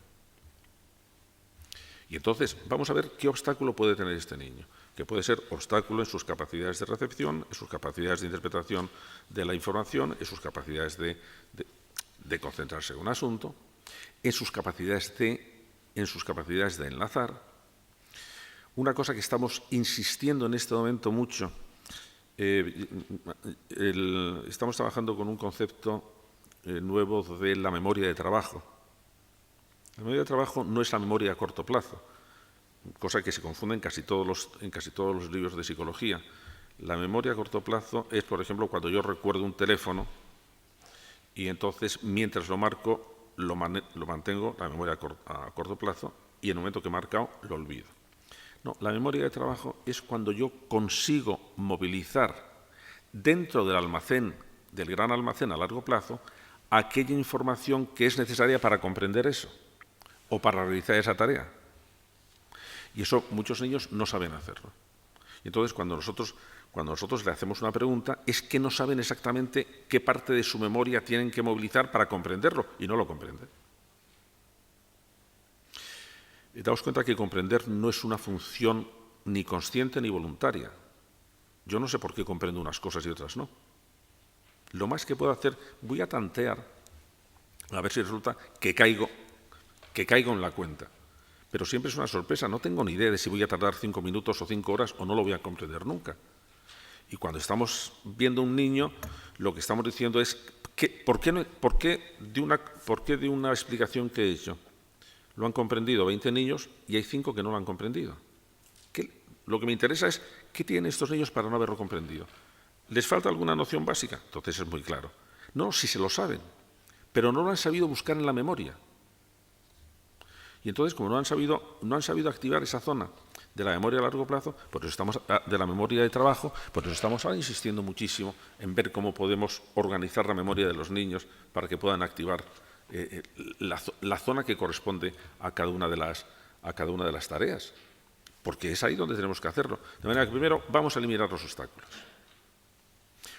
Y entonces vamos a ver qué obstáculo puede tener este niño, que puede ser obstáculo en sus capacidades de recepción, en sus capacidades de interpretación de la información, en sus capacidades de concentrarse en un asunto, en sus capacidades de enlazar. Una cosa que estamos insistiendo en este momento mucho, estamos trabajando con un concepto nuevo de la memoria de trabajo. La memoria de trabajo no es la memoria a corto plazo, cosa que se confunde en casi todos los libros de psicología. La memoria a corto plazo es, por ejemplo, cuando yo recuerdo un teléfono y entonces, mientras lo marco, lo mantengo, la memoria a corto plazo, y en el momento que he marcado, lo olvido. No, la memoria de trabajo es cuando yo consigo movilizar dentro del gran almacén a largo plazo, aquella información que es necesaria para comprender eso o para realizar esa tarea. Y eso muchos niños no saben hacerlo. Y entonces cuando nosotros le hacemos una pregunta es que no saben exactamente qué parte de su memoria tienen que movilizar para comprenderlo y no lo comprenden. Y daos cuenta que comprender no es una función ni consciente ni voluntaria. Yo no sé por qué comprendo unas cosas y otras no. Lo más que puedo hacer, voy a tantear, a ver si resulta que caigo en la cuenta. Pero siempre es una sorpresa, no tengo ni idea de si voy a tardar 5 minutos o 5 horas o no lo voy a comprender nunca. Y cuando estamos viendo un niño, lo que estamos diciendo es, ¿por qué de una explicación que he hecho lo han comprendido 20 niños y hay 5 que no lo han comprendido? Lo que me interesa es, ¿qué tienen estos niños para no haberlo comprendido? ¿Les falta alguna noción básica? Entonces es muy claro. No, si se lo saben, pero no lo han sabido buscar en la memoria. Y entonces, como no han sabido activar esa zona de la memoria a largo plazo, de la memoria de trabajo, por eso estamos ahora insistiendo muchísimo en ver cómo podemos organizar la memoria de los niños para que puedan activar la zona que corresponde a cada una de las tareas. Porque es ahí donde tenemos que hacerlo. De manera que primero vamos a eliminar los obstáculos.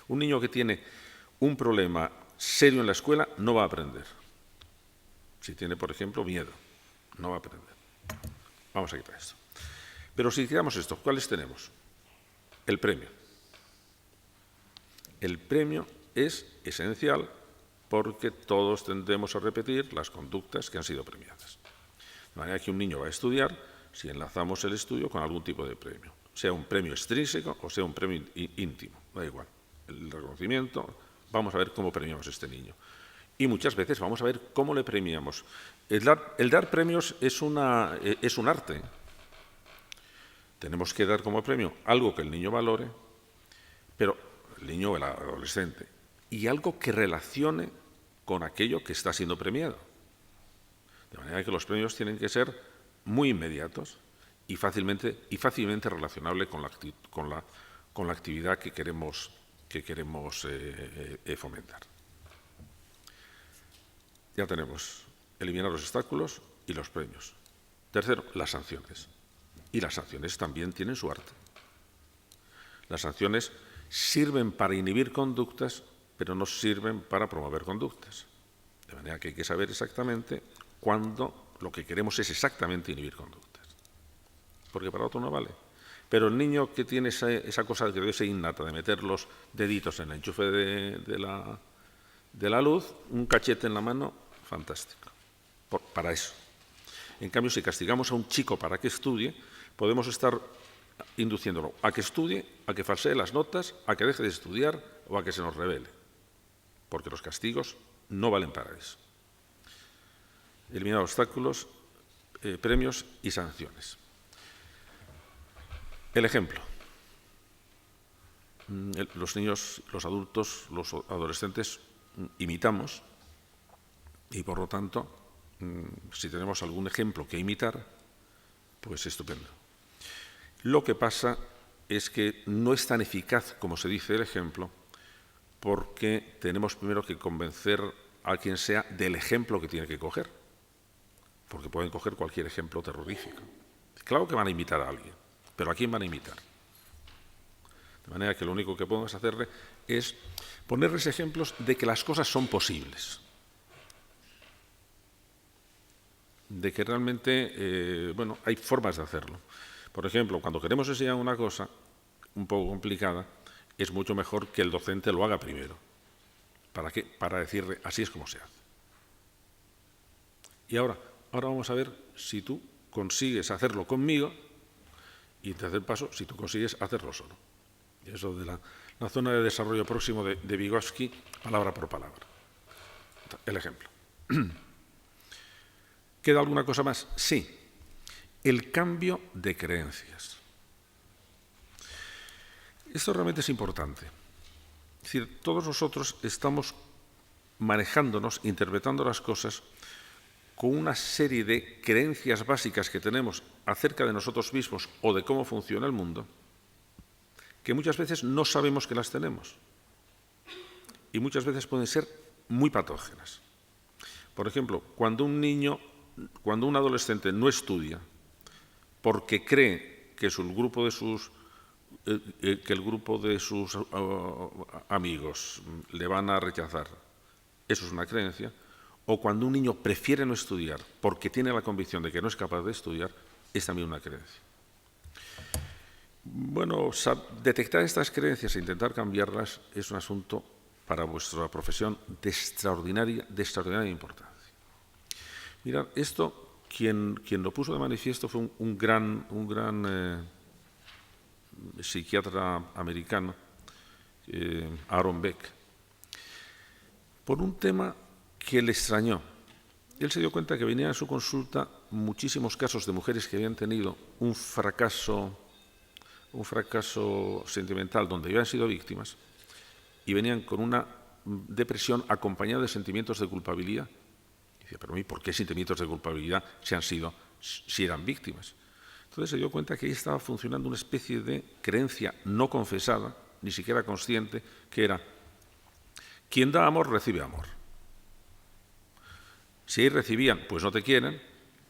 Un niño que tiene un problema serio en la escuela no va a aprender. Si tiene, por ejemplo, miedo, no va a aprender. Vamos a quitar esto. Pero si quitamos esto, ¿cuáles tenemos? El premio. El premio es esencial porque todos tendemos a repetir las conductas que han sido premiadas. De manera que un niño va a estudiar si enlazamos el estudio con algún tipo de premio, sea un premio extrínseco o sea un premio íntimo, da igual. El reconocimiento, vamos a ver cómo premiamos a este niño. Y muchas veces vamos a ver cómo le premiamos. El dar premios es un arte. Tenemos que dar como premio algo que el niño valore, pero el niño o el adolescente, y algo que relacione con aquello que está siendo premiado. De manera que los premios tienen que ser muy inmediatos y fácilmente relacionable con la actividad que queremos fomentar. Ya tenemos eliminar los obstáculos y los premios. Tercero, las sanciones. Y las sanciones también tienen su arte. Las sanciones sirven para inhibir conductas, pero no sirven para promover conductas. De manera que hay que saber exactamente cuándo lo que queremos es exactamente inhibir conductas. Porque para otro no vale. Pero el niño que tiene esa cosa que debe ser innata de meter los deditos en el enchufe de la luz, un cachete en la mano, fantástico. Para eso. En cambio, si castigamos a un chico para que estudie, podemos estar induciéndolo a que estudie, a que falsee las notas, a que deje de estudiar o a que se nos rebele. Porque los castigos no valen para eso. Eliminar obstáculos, premios y sanciones. El ejemplo. Los niños, los adultos, los adolescentes imitamos y, por lo tanto, si tenemos algún ejemplo que imitar, pues estupendo. Lo que pasa es que no es tan eficaz como se dice el ejemplo, porque tenemos primero que convencer a quien sea del ejemplo que tiene que coger, porque pueden coger cualquier ejemplo terrorífico. Claro que van a imitar a alguien, pero ¿a quién van a imitar? De manera que lo único que podemos hacerle es ponerles ejemplos de que las cosas son posibles, de que realmente hay formas de hacerlo. Por ejemplo, cuando queremos enseñar una cosa un poco complicada, es mucho mejor que el docente lo haga primero. ¿Para qué? Para decirle, así es como se hace. Y ahora vamos a ver si tú consigues hacerlo conmigo y, en tercer paso, si tú consigues hacerlo solo. Y eso de la zona de desarrollo próximo de Vygotsky, palabra por palabra. El ejemplo. ¿Queda alguna cosa más? Sí. El cambio de creencias. Esto realmente es importante. Es decir, todos nosotros estamos manejándonos, interpretando las cosas con una serie de creencias básicas que tenemos acerca de nosotros mismos o de cómo funciona el mundo, que muchas veces no sabemos que las tenemos y muchas veces pueden ser muy patógenas. Por ejemplo, cuando un adolescente no estudia porque cree que el grupo de sus amigos le van a rechazar, eso es una creencia. O cuando un niño prefiere no estudiar porque tiene la convicción de que no es capaz de estudiar, es también una creencia. Bueno, detectar estas creencias e intentar cambiarlas es un asunto para vuestra profesión de extraordinaria importancia. Mirad, esto, quien lo puso de manifiesto fue un gran psiquiatra americano Aaron Beck, por un tema que le extrañó. Él se dio cuenta que venían a su consulta muchísimos casos de mujeres que habían tenido un fracaso sentimental donde habían sido víctimas y venían con una depresión acompañada de sentimientos de culpabilidad. Y decía, pero ¿por qué sentimientos de culpabilidad si eran víctimas? Entonces se dio cuenta que ahí estaba funcionando una especie de creencia no confesada, ni siquiera consciente, que era: quien da amor recibe amor. Si ahí recibían, pues no te quieren,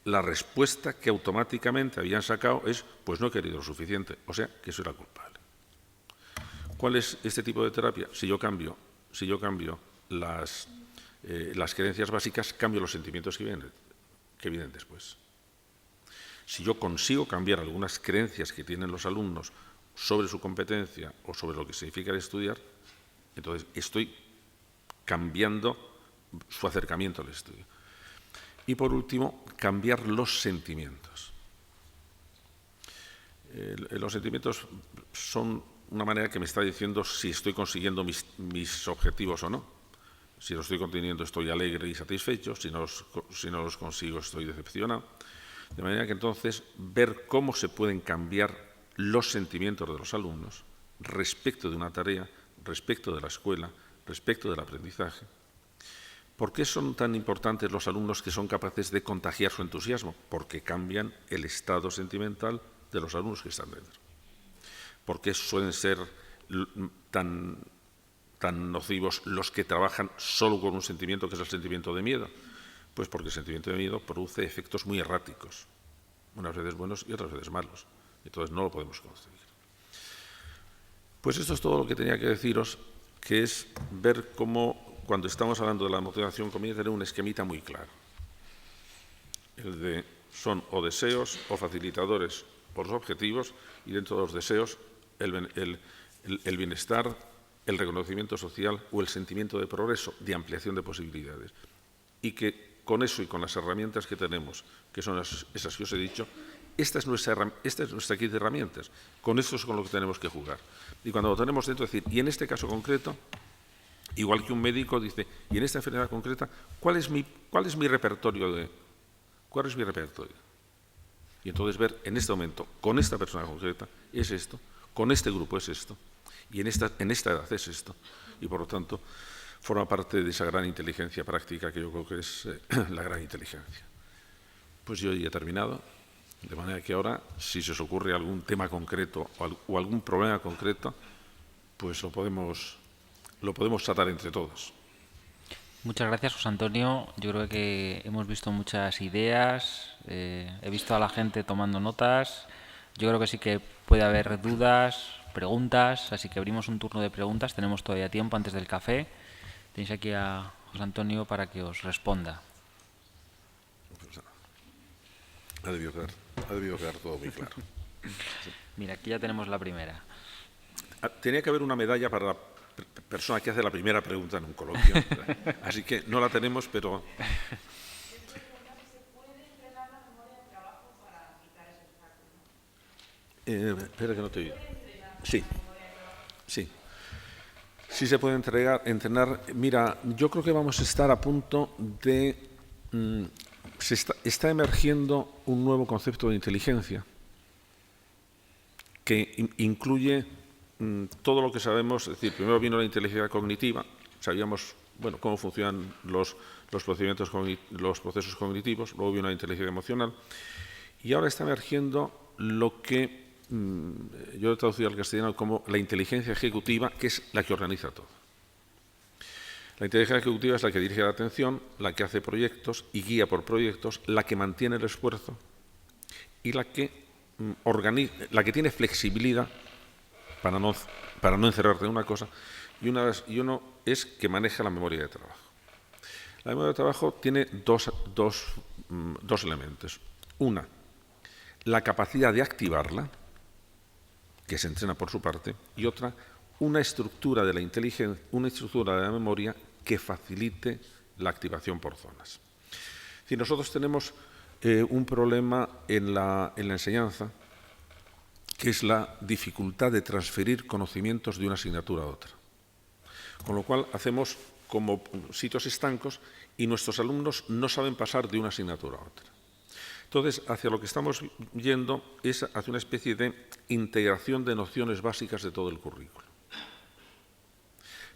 la respuesta que automáticamente habían sacado es, pues no he querido lo suficiente, o sea, que soy la culpable. ¿Cuál es este tipo de terapia? Si yo cambio las creencias básicas, cambio los sentimientos que vienen después. Si yo consigo cambiar algunas creencias que tienen los alumnos sobre su competencia o sobre lo que significa estudiar, entonces estoy cambiando su acercamiento al estudio. Y por último, cambiar los sentimientos. Los sentimientos son una manera que me está diciendo si estoy consiguiendo mis objetivos o no. Si los estoy consiguiendo, estoy alegre y satisfecho. Si no los consigo, estoy decepcionado. De manera que entonces ver cómo se pueden cambiar los sentimientos de los alumnos respecto de una tarea, respecto de la escuela, respecto del aprendizaje. ¿Por qué son tan importantes los alumnos que son capaces de contagiar su entusiasmo? Porque cambian el estado sentimental de los alumnos que están dentro. ¿Por qué suelen ser tan nocivos los que trabajan solo con un sentimiento, que es el sentimiento de miedo? Pues porque el sentimiento de miedo produce efectos muy erráticos, unas veces buenos y otras veces malos. Entonces no lo podemos conseguir. Pues esto es todo lo que tenía que deciros, que es ver cómo, cuando estamos hablando de la motivación, conviene tener un esquemita muy claro. El de son o deseos o facilitadores por los objetivos, y dentro de los deseos el bienestar, el reconocimiento social o el sentimiento de progreso, de ampliación de posibilidades. Y que con eso y con las herramientas que tenemos, que son esas que os he dicho, esta es nuestra kit de herramientas. Con esto es con lo que tenemos que jugar. Y cuando lo tenemos dentro, decir, y en este caso concreto, igual que un médico dice, y en esta enfermedad concreta, ¿cuál es mi repertorio? ¿Cuál es mi repertorio? Y entonces ver en este momento, con esta persona concreta, es esto, con este grupo es esto, y en esta edad es esto. Y por lo tanto, forma parte de esa gran inteligencia práctica que yo creo que es la gran inteligencia. Pues yo ya he terminado, de manera que ahora, si se os ocurre algún tema concreto o algún problema concreto, pues lo podemos tratar entre todos.
Muchas gracias, José Antonio. Yo creo que hemos visto muchas ideas, he visto a la gente tomando notas. Yo creo que sí que puede haber dudas, preguntas, así que abrimos un turno de preguntas. Tenemos todavía tiempo antes del café. Tenéis aquí a José Antonio para que os responda.
Pues ha debido quedar todo muy claro. Sí.
Mira, aquí ya tenemos la primera.
Tenía que haber una medalla para la persona que hace la primera pregunta en un coloquio. Así que no la tenemos, pero... espera que no te oigo. Sí. Sí se puede entrenar. Mira, yo creo que vamos a estar a punto de... está emergiendo un nuevo concepto de inteligencia que incluye todo lo que sabemos. Es decir, primero vino la inteligencia cognitiva, sabíamos cómo funcionan los procesos cognitivos, luego vino la inteligencia emocional, y ahora está emergiendo lo que yo he traducido al castellano como la inteligencia ejecutiva, que es la que organiza todo. La inteligencia ejecutiva es la que dirige la atención, la que hace proyectos y guía por proyectos, la que mantiene el esfuerzo y la que tiene flexibilidad para no encerrarte en una cosa, y uno es que maneja la memoria de trabajo. La memoria de trabajo tiene dos elementos. Una, la capacidad de activarla, que se entrena por su parte, y otra, una estructura de la inteligencia, una estructura de la memoria que facilite la activación por zonas. Si nosotros tenemos un problema en la enseñanza, que es la dificultad de transferir conocimientos de una asignatura a otra. Con lo cual hacemos como sitios estancos y nuestros alumnos no saben pasar de una asignatura a otra. Entonces, hacia lo que estamos yendo es hacia una especie de integración de nociones básicas de todo el currículo.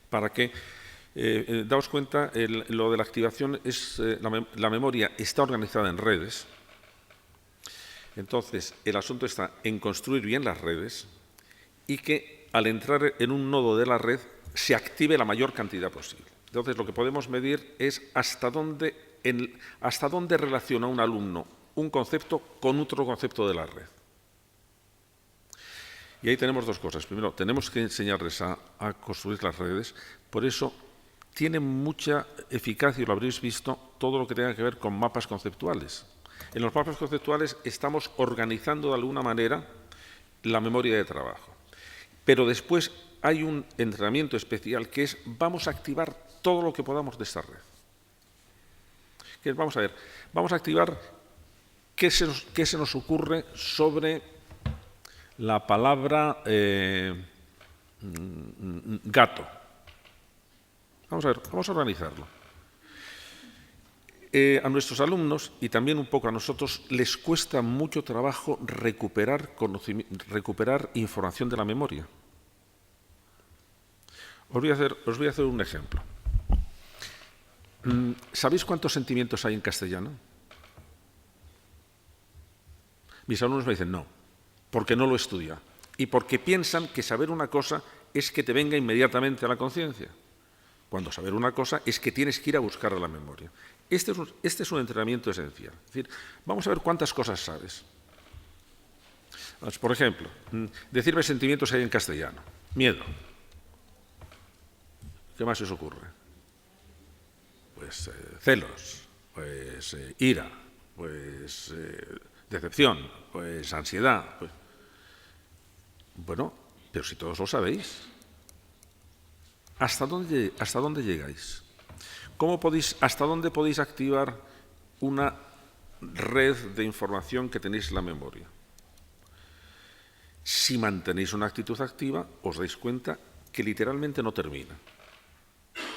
Para que, daos cuenta, lo de la activación es, la memoria está organizada en redes. Entonces, el asunto está en construir bien las redes y que al entrar en un nodo de la red se active la mayor cantidad posible. Entonces, lo que podemos medir es hasta dónde relaciona un alumno un concepto con otro concepto de la red. Y ahí tenemos dos cosas. Primero, tenemos que enseñarles a construir las redes. Por eso, tiene mucha eficacia, y lo habréis visto, todo lo que tenga que ver con mapas conceptuales. En los mapas conceptuales estamos organizando de alguna manera la memoria de trabajo. Pero después hay un entrenamiento especial que es vamos a activar todo lo que podamos de esta red. Vamos a ver, vamos a activar qué se nos ocurre sobre la palabra gato. Vamos a ver, vamos a organizarlo. A nuestros alumnos y también un poco a nosotros les cuesta mucho trabajo recuperar información de la memoria. Os voy a hacer un ejemplo. ¿Sabéis cuántos sentimientos hay en castellano? Mis alumnos me dicen no, porque no lo estudia y porque piensan que saber una cosa es que te venga inmediatamente a la conciencia, cuando saber una cosa es que tienes que ir a buscar a la memoria. Este es un entrenamiento esencial. Es decir, vamos a ver cuántas cosas sabes. Por ejemplo, decirme sentimientos hay en castellano. Miedo. ¿Qué más os ocurre? Pues celos, pues ira, pues decepción, pues ansiedad. Pues. Bueno, pero si todos lo sabéis, ¿hasta dónde llegáis? ¿Hasta dónde podéis activar una red de información que tenéis en la memoria? Si mantenéis una actitud activa, os dais cuenta que literalmente no termina.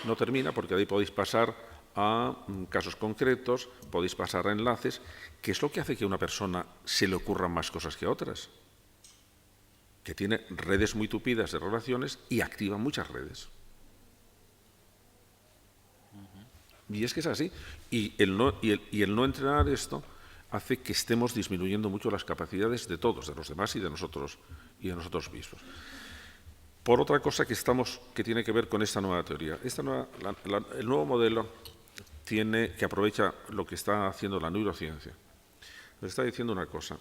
No termina porque ahí podéis pasar a casos concretos, podéis pasar a enlaces, que es lo que hace que a una persona se le ocurran más cosas que a otras, que tiene redes muy tupidas de relaciones y activa muchas redes. Y es que es así. Y el no entrenar esto hace que estemos disminuyendo mucho las capacidades de todos, de los demás y de nosotros mismos. Por otra cosa que tiene que ver con esta nueva teoría. El nuevo modelo que aprovecha lo que está haciendo la neurociencia. Nos está diciendo una cosa.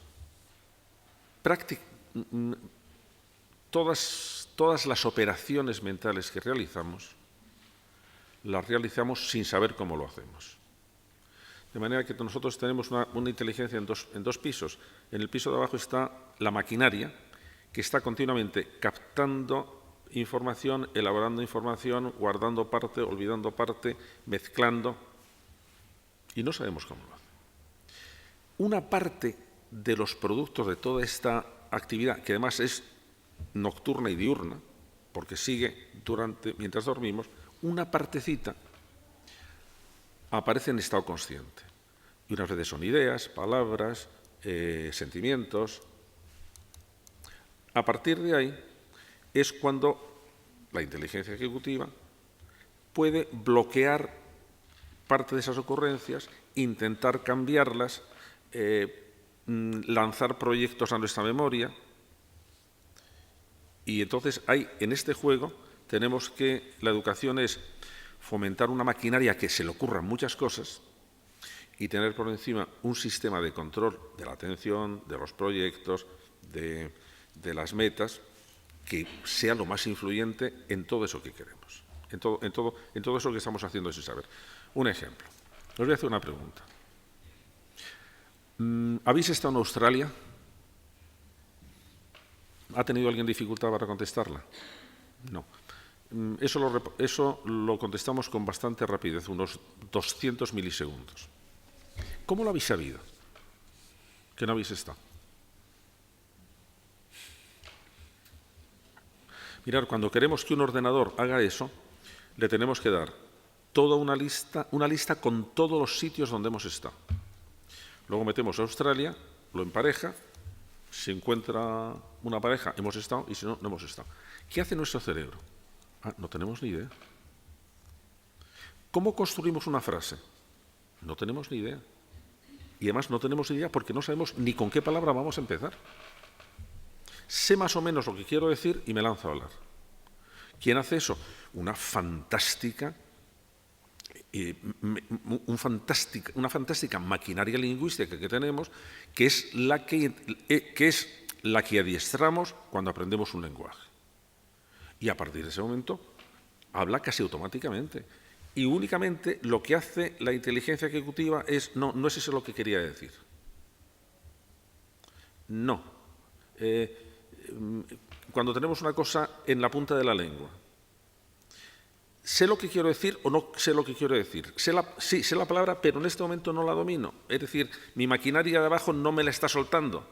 Todas las operaciones mentales que realizamos, las realizamos sin saber cómo lo hacemos. De manera que nosotros tenemos una inteligencia en dos pisos. En el piso de abajo está la maquinaria, que está continuamente captando información, elaborando información, guardando parte, olvidando parte, mezclando, y no sabemos cómo lo hace. Una parte de los productos de toda esta actividad, que además es nocturna y diurna, porque sigue mientras dormimos, una partecita aparece en estado consciente. Y unas veces son ideas, palabras, sentimientos. A partir de ahí es cuando la inteligencia ejecutiva puede bloquear parte de esas ocurrencias, intentar cambiarlas, lanzar proyectos a nuestra memoria. Y entonces en este juego tenemos que la educación es fomentar una maquinaria que se le ocurran muchas cosas y tener por encima un sistema de control de la atención, de los proyectos, de las metas, que sea lo más influyente en todo eso que queremos, en todo eso que estamos haciendo ese saber. Un ejemplo. Os voy a hacer una pregunta. ¿Habéis estado en Australia? ¿Ha tenido alguien dificultad para contestarla? No. Eso lo contestamos con bastante rapidez, unos 200 milisegundos. ¿Cómo lo habéis sabido? ¿Que no habéis estado? Mirad, cuando queremos que un ordenador haga eso, le tenemos que dar toda una lista con todos los sitios donde hemos estado. Luego metemos a Australia, lo empareja, si encuentra una pareja, hemos estado, y si no, no hemos estado. ¿Qué hace nuestro cerebro? No tenemos ni idea. ¿Cómo construimos una frase? No tenemos ni idea. Y además no tenemos idea porque no sabemos ni con qué palabra vamos a empezar. Sé más o menos lo que quiero decir y me lanzo a hablar. ¿Quién hace eso? Una fantástica maquinaria lingüística que tenemos, que es la que adiestramos cuando aprendemos un lenguaje. Y a partir de ese momento habla casi automáticamente. Y únicamente lo que hace la inteligencia ejecutiva es, no es eso lo que quería decir. No. Cuando tenemos una cosa en la punta de la lengua, ¿sé lo que quiero decir o no sé lo que quiero decir? Sí, sé la palabra, pero en este momento no la domino. Es decir, mi maquinaria de abajo no me la está soltando.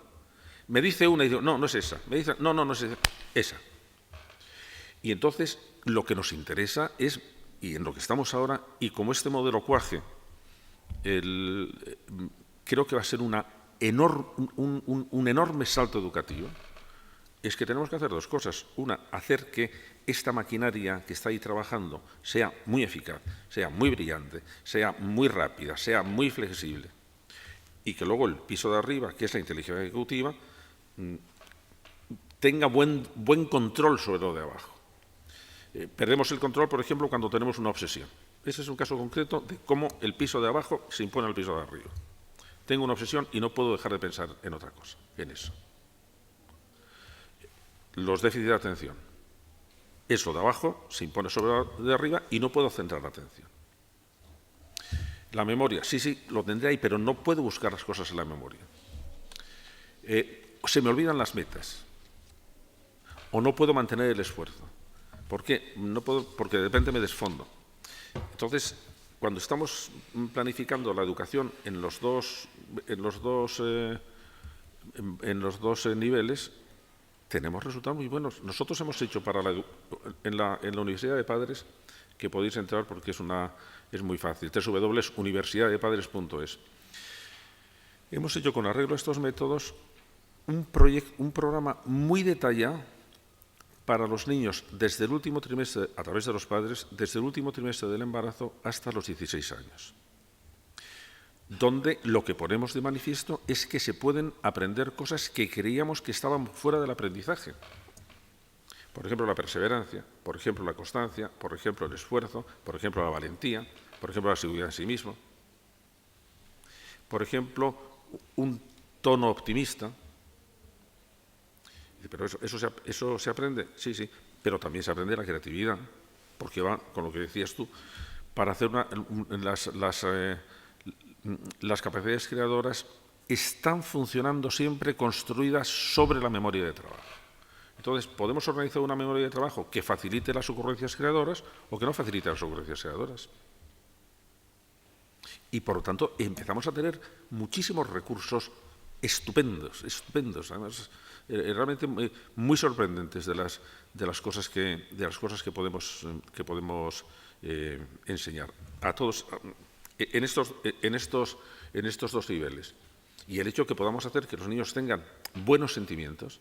Me dice una y digo, no es esa. Me dice, no es esa. Y entonces lo que nos interesa es, y en lo que estamos ahora, y como este modelo cuaje, creo que va a ser un enorme salto educativo, es que tenemos que hacer dos cosas. Una, hacer que esta maquinaria que está ahí trabajando sea muy eficaz, sea muy brillante, sea muy rápida, sea muy flexible. Y que luego el piso de arriba, que es la inteligencia ejecutiva, tenga buen control sobre lo de abajo. Perdemos el control, por ejemplo, cuando tenemos una obsesión. Ese es un caso concreto de cómo el piso de abajo se impone al piso de arriba. Tengo una obsesión y no puedo dejar de pensar en otra cosa, en eso. Los déficits de atención. Eso de abajo se impone sobre lo de arriba y no puedo centrar la atención. La memoria, sí, lo tendré ahí, pero no puedo buscar las cosas en la memoria. Se me olvidan las metas. O no puedo mantener el esfuerzo. ¿Por qué? No puedo, porque de repente me desfondo. Entonces, cuando estamos planificando la educación en los dos niveles, tenemos resultados muy buenos. Nosotros hemos hecho en la Universidad de Padres, que podéis entrar porque es muy fácil, www.universidaddepadres.es. Hemos hecho con arreglo a estos métodos un programa muy detallado para los niños desde el último trimestre, a través de los padres, desde el último trimestre del embarazo hasta los 16 años, donde lo que ponemos de manifiesto es que se pueden aprender cosas que creíamos que estaban fuera del aprendizaje. Por ejemplo, la perseverancia, por ejemplo, la constancia, por ejemplo, el esfuerzo, por ejemplo, la valentía, por ejemplo, la seguridad en sí mismo, por ejemplo, un tono optimista. Pero eso se aprende, sí, pero también se aprende la creatividad, porque va con lo que decías tú, para hacer las capacidades creadoras están funcionando siempre construidas sobre la memoria de trabajo. Entonces, podemos organizar una memoria de trabajo que facilite las ocurrencias creadoras o que no facilite las ocurrencias creadoras. Y, por lo tanto, empezamos a tener muchísimos recursos estupendos, además, realmente muy sorprendentes de las cosas que podemos enseñar a todos en estos dos niveles. Y el hecho de que podamos hacer que los niños tengan buenos sentimientos,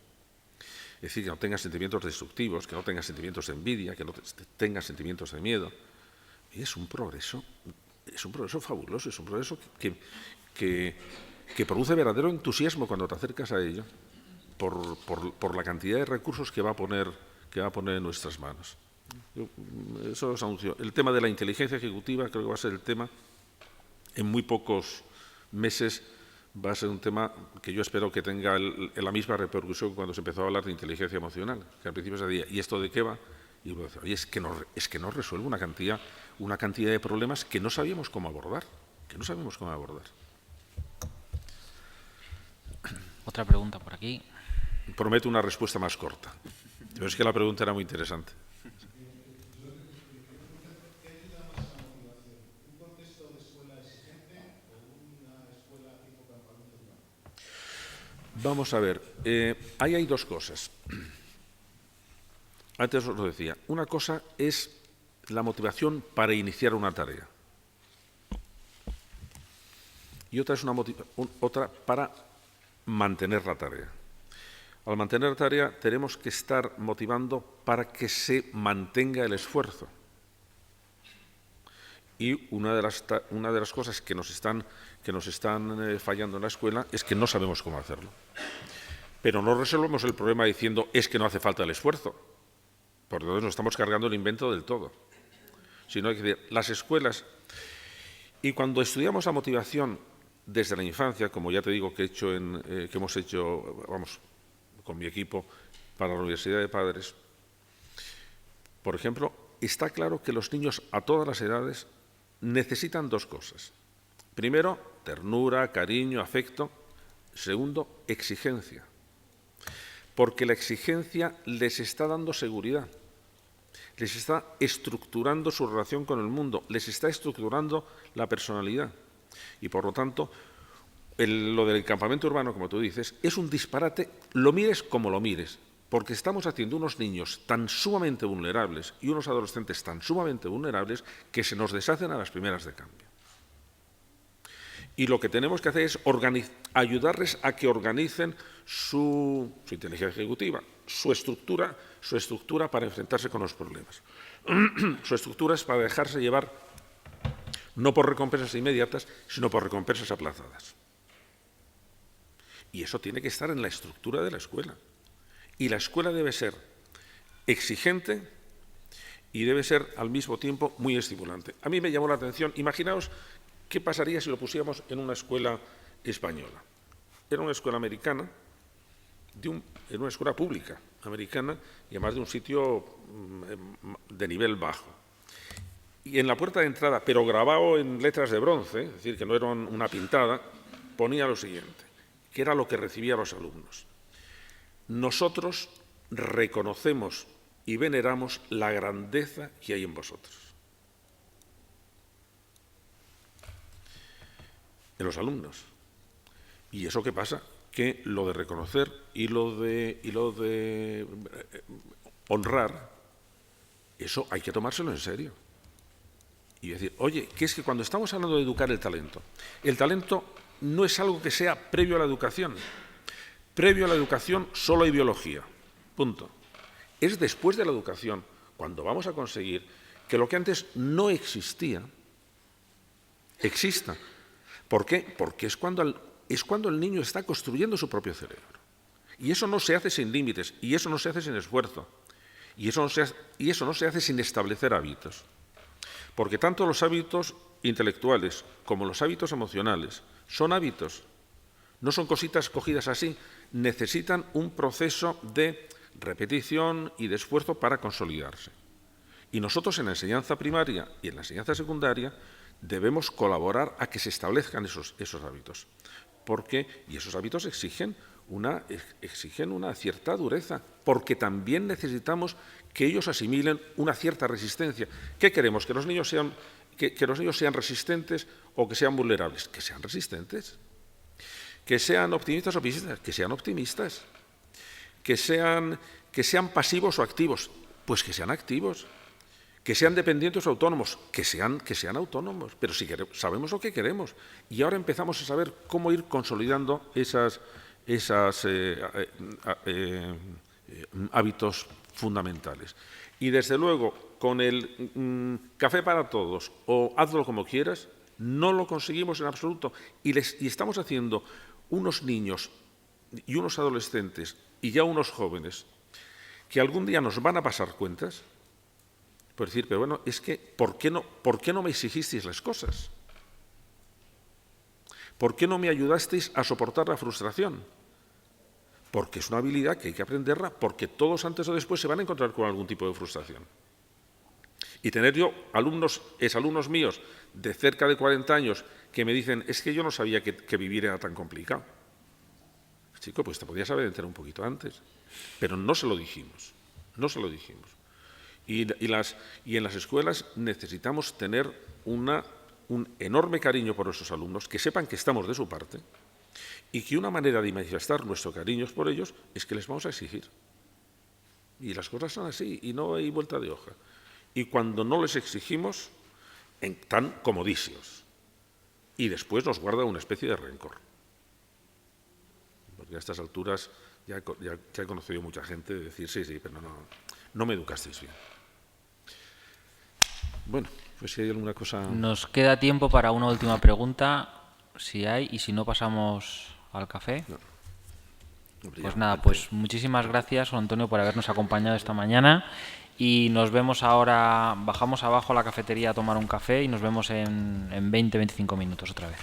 es decir, que no tengan sentimientos destructivos, que no tengan sentimientos de envidia, que no tengan sentimientos de miedo, es un progreso fabuloso, es un progreso que produce verdadero entusiasmo cuando te acercas a ello, por la cantidad de recursos que va a poner en nuestras manos. Eso os anuncio. El tema de la inteligencia ejecutiva creo que va a ser el tema, en muy pocos meses, va a ser un tema que yo espero que tenga la misma repercusión cuando se empezó a hablar de inteligencia emocional, que al principio se decía, ¿y esto de qué va? Y uno decía, oye, es que nos resuelve una cantidad de problemas que no sabíamos cómo abordar,
Otra pregunta por aquí.
Prometo una respuesta más corta, pero es que la pregunta era muy interesante. Vamos a ver, ahí hay dos cosas. Antes os lo decía. Una cosa es la motivación para iniciar una tarea. Y otra es otra para mantener la tarea. Al mantener la tarea tenemos que estar motivando para que se mantenga el esfuerzo. Y una de las cosas que nos están fallando en la escuela es que no sabemos cómo hacerlo. Pero no resolvemos el problema diciendo es que no hace falta el esfuerzo, porque entonces nos estamos cargando el invento del todo. Sino hay que decir, las escuelas, y cuando estudiamos la motivación desde la infancia, como ya te digo que hemos hecho, con mi equipo para la Universidad de Padres, por ejemplo, está claro que los niños a todas las edades necesitan dos cosas. Primero, ternura, cariño, afecto. Segundo, exigencia. Porque la exigencia les está dando seguridad, les está estructurando su relación con el mundo, les está estructurando la personalidad. Y por lo tanto, lo del campamento urbano, como tú dices, es un disparate, lo mires como lo mires, porque estamos haciendo unos niños tan sumamente vulnerables y unos adolescentes tan sumamente vulnerables que se nos deshacen a las primeras de cambio. Y lo que tenemos que hacer es ayudarles a que organicen su inteligencia ejecutiva, su estructura para enfrentarse con los problemas. Su estructura es para dejarse llevar no por recompensas inmediatas, sino por recompensas aplazadas. Y eso tiene que estar en la estructura de la escuela. Y la escuela debe ser exigente y debe ser al mismo tiempo muy estimulante. A mí me llamó la atención, imaginaos qué pasaría si lo pusiéramos en una escuela española. Era una escuela americana, en una escuela pública americana, y además de un sitio de nivel bajo. Y en la puerta de entrada, pero grabado en letras de bronce, es decir, que no era una pintada, ponía lo siguiente, que era lo que recibía los alumnos. Nosotros reconocemos y veneramos la grandeza que hay en vosotros. En los alumnos. ¿Y eso qué pasa? Que lo de reconocer y lo de honrar, eso hay que tomárselo en serio. Y decir, oye, que es que cuando estamos hablando de educar el talento no es algo que sea previo a la educación. Previo a la educación solo hay biología. Punto. Es después de la educación cuando vamos a conseguir que lo que antes no existía, exista. ¿Por qué? Porque es cuando el niño está construyendo su propio cerebro. Y eso no se hace sin límites, y eso no se hace sin esfuerzo, y eso no se hace sin establecer hábitos. Porque tanto los hábitos intelectuales como los hábitos emocionales son hábitos, no son cositas cogidas así, necesitan un proceso de repetición y de esfuerzo para consolidarse. Y nosotros en la enseñanza primaria y en la enseñanza secundaria debemos colaborar a que se establezcan esos hábitos. Y esos hábitos exigen una cierta dureza, porque también necesitamos que ellos asimilen una cierta resistencia. ¿Qué queremos? ¿Que los niños sean resistentes o que sean vulnerables? Que sean resistentes. ¿Que sean optimistas o pesimistas? Que sean optimistas. ¿Que sean pasivos o activos? Pues que sean activos. Que sean dependientes o autónomos, que sean autónomos, pero si sabemos lo que queremos. Y ahora empezamos a saber cómo ir consolidando esos hábitos fundamentales. Y desde luego, con el café para todos o hazlo como quieras, no lo conseguimos en absoluto. Y estamos haciendo unos niños y unos adolescentes y ya unos jóvenes que algún día nos van a pasar cuentas. Por decir, pero bueno, es que ¿por qué no me exigisteis las cosas? ¿Por qué no me ayudasteis a soportar la frustración? Porque es una habilidad que hay que aprenderla, porque todos antes o después se van a encontrar con algún tipo de frustración. Y tener yo exalumnos míos de cerca de 40 años que me dicen, es que yo no sabía que vivir era tan complicado. Chico, pues te podías haber enterado un poquito antes. Pero no se lo dijimos. Y en las escuelas necesitamos tener un enorme cariño por nuestros alumnos, que sepan que estamos de su parte y que una manera de manifestar nuestro cariño por ellos es que les vamos a exigir. Y las cosas son así y no hay vuelta de hoja. Y cuando no les exigimos, están comodísimos. Y después nos guardan una especie de rencor. Porque a estas alturas ya he conocido mucha gente de decir, sí, pero no me educasteis bien. Bueno, pues si hay alguna cosa...
Nos queda tiempo para una última pregunta, si hay, y si no pasamos al café.
No.
Pues nada, pues muchísimas gracias, Juan Antonio, por habernos acompañado esta mañana. Y nos vemos ahora, bajamos abajo a la cafetería a tomar un café y nos vemos en 20-25 minutos otra vez.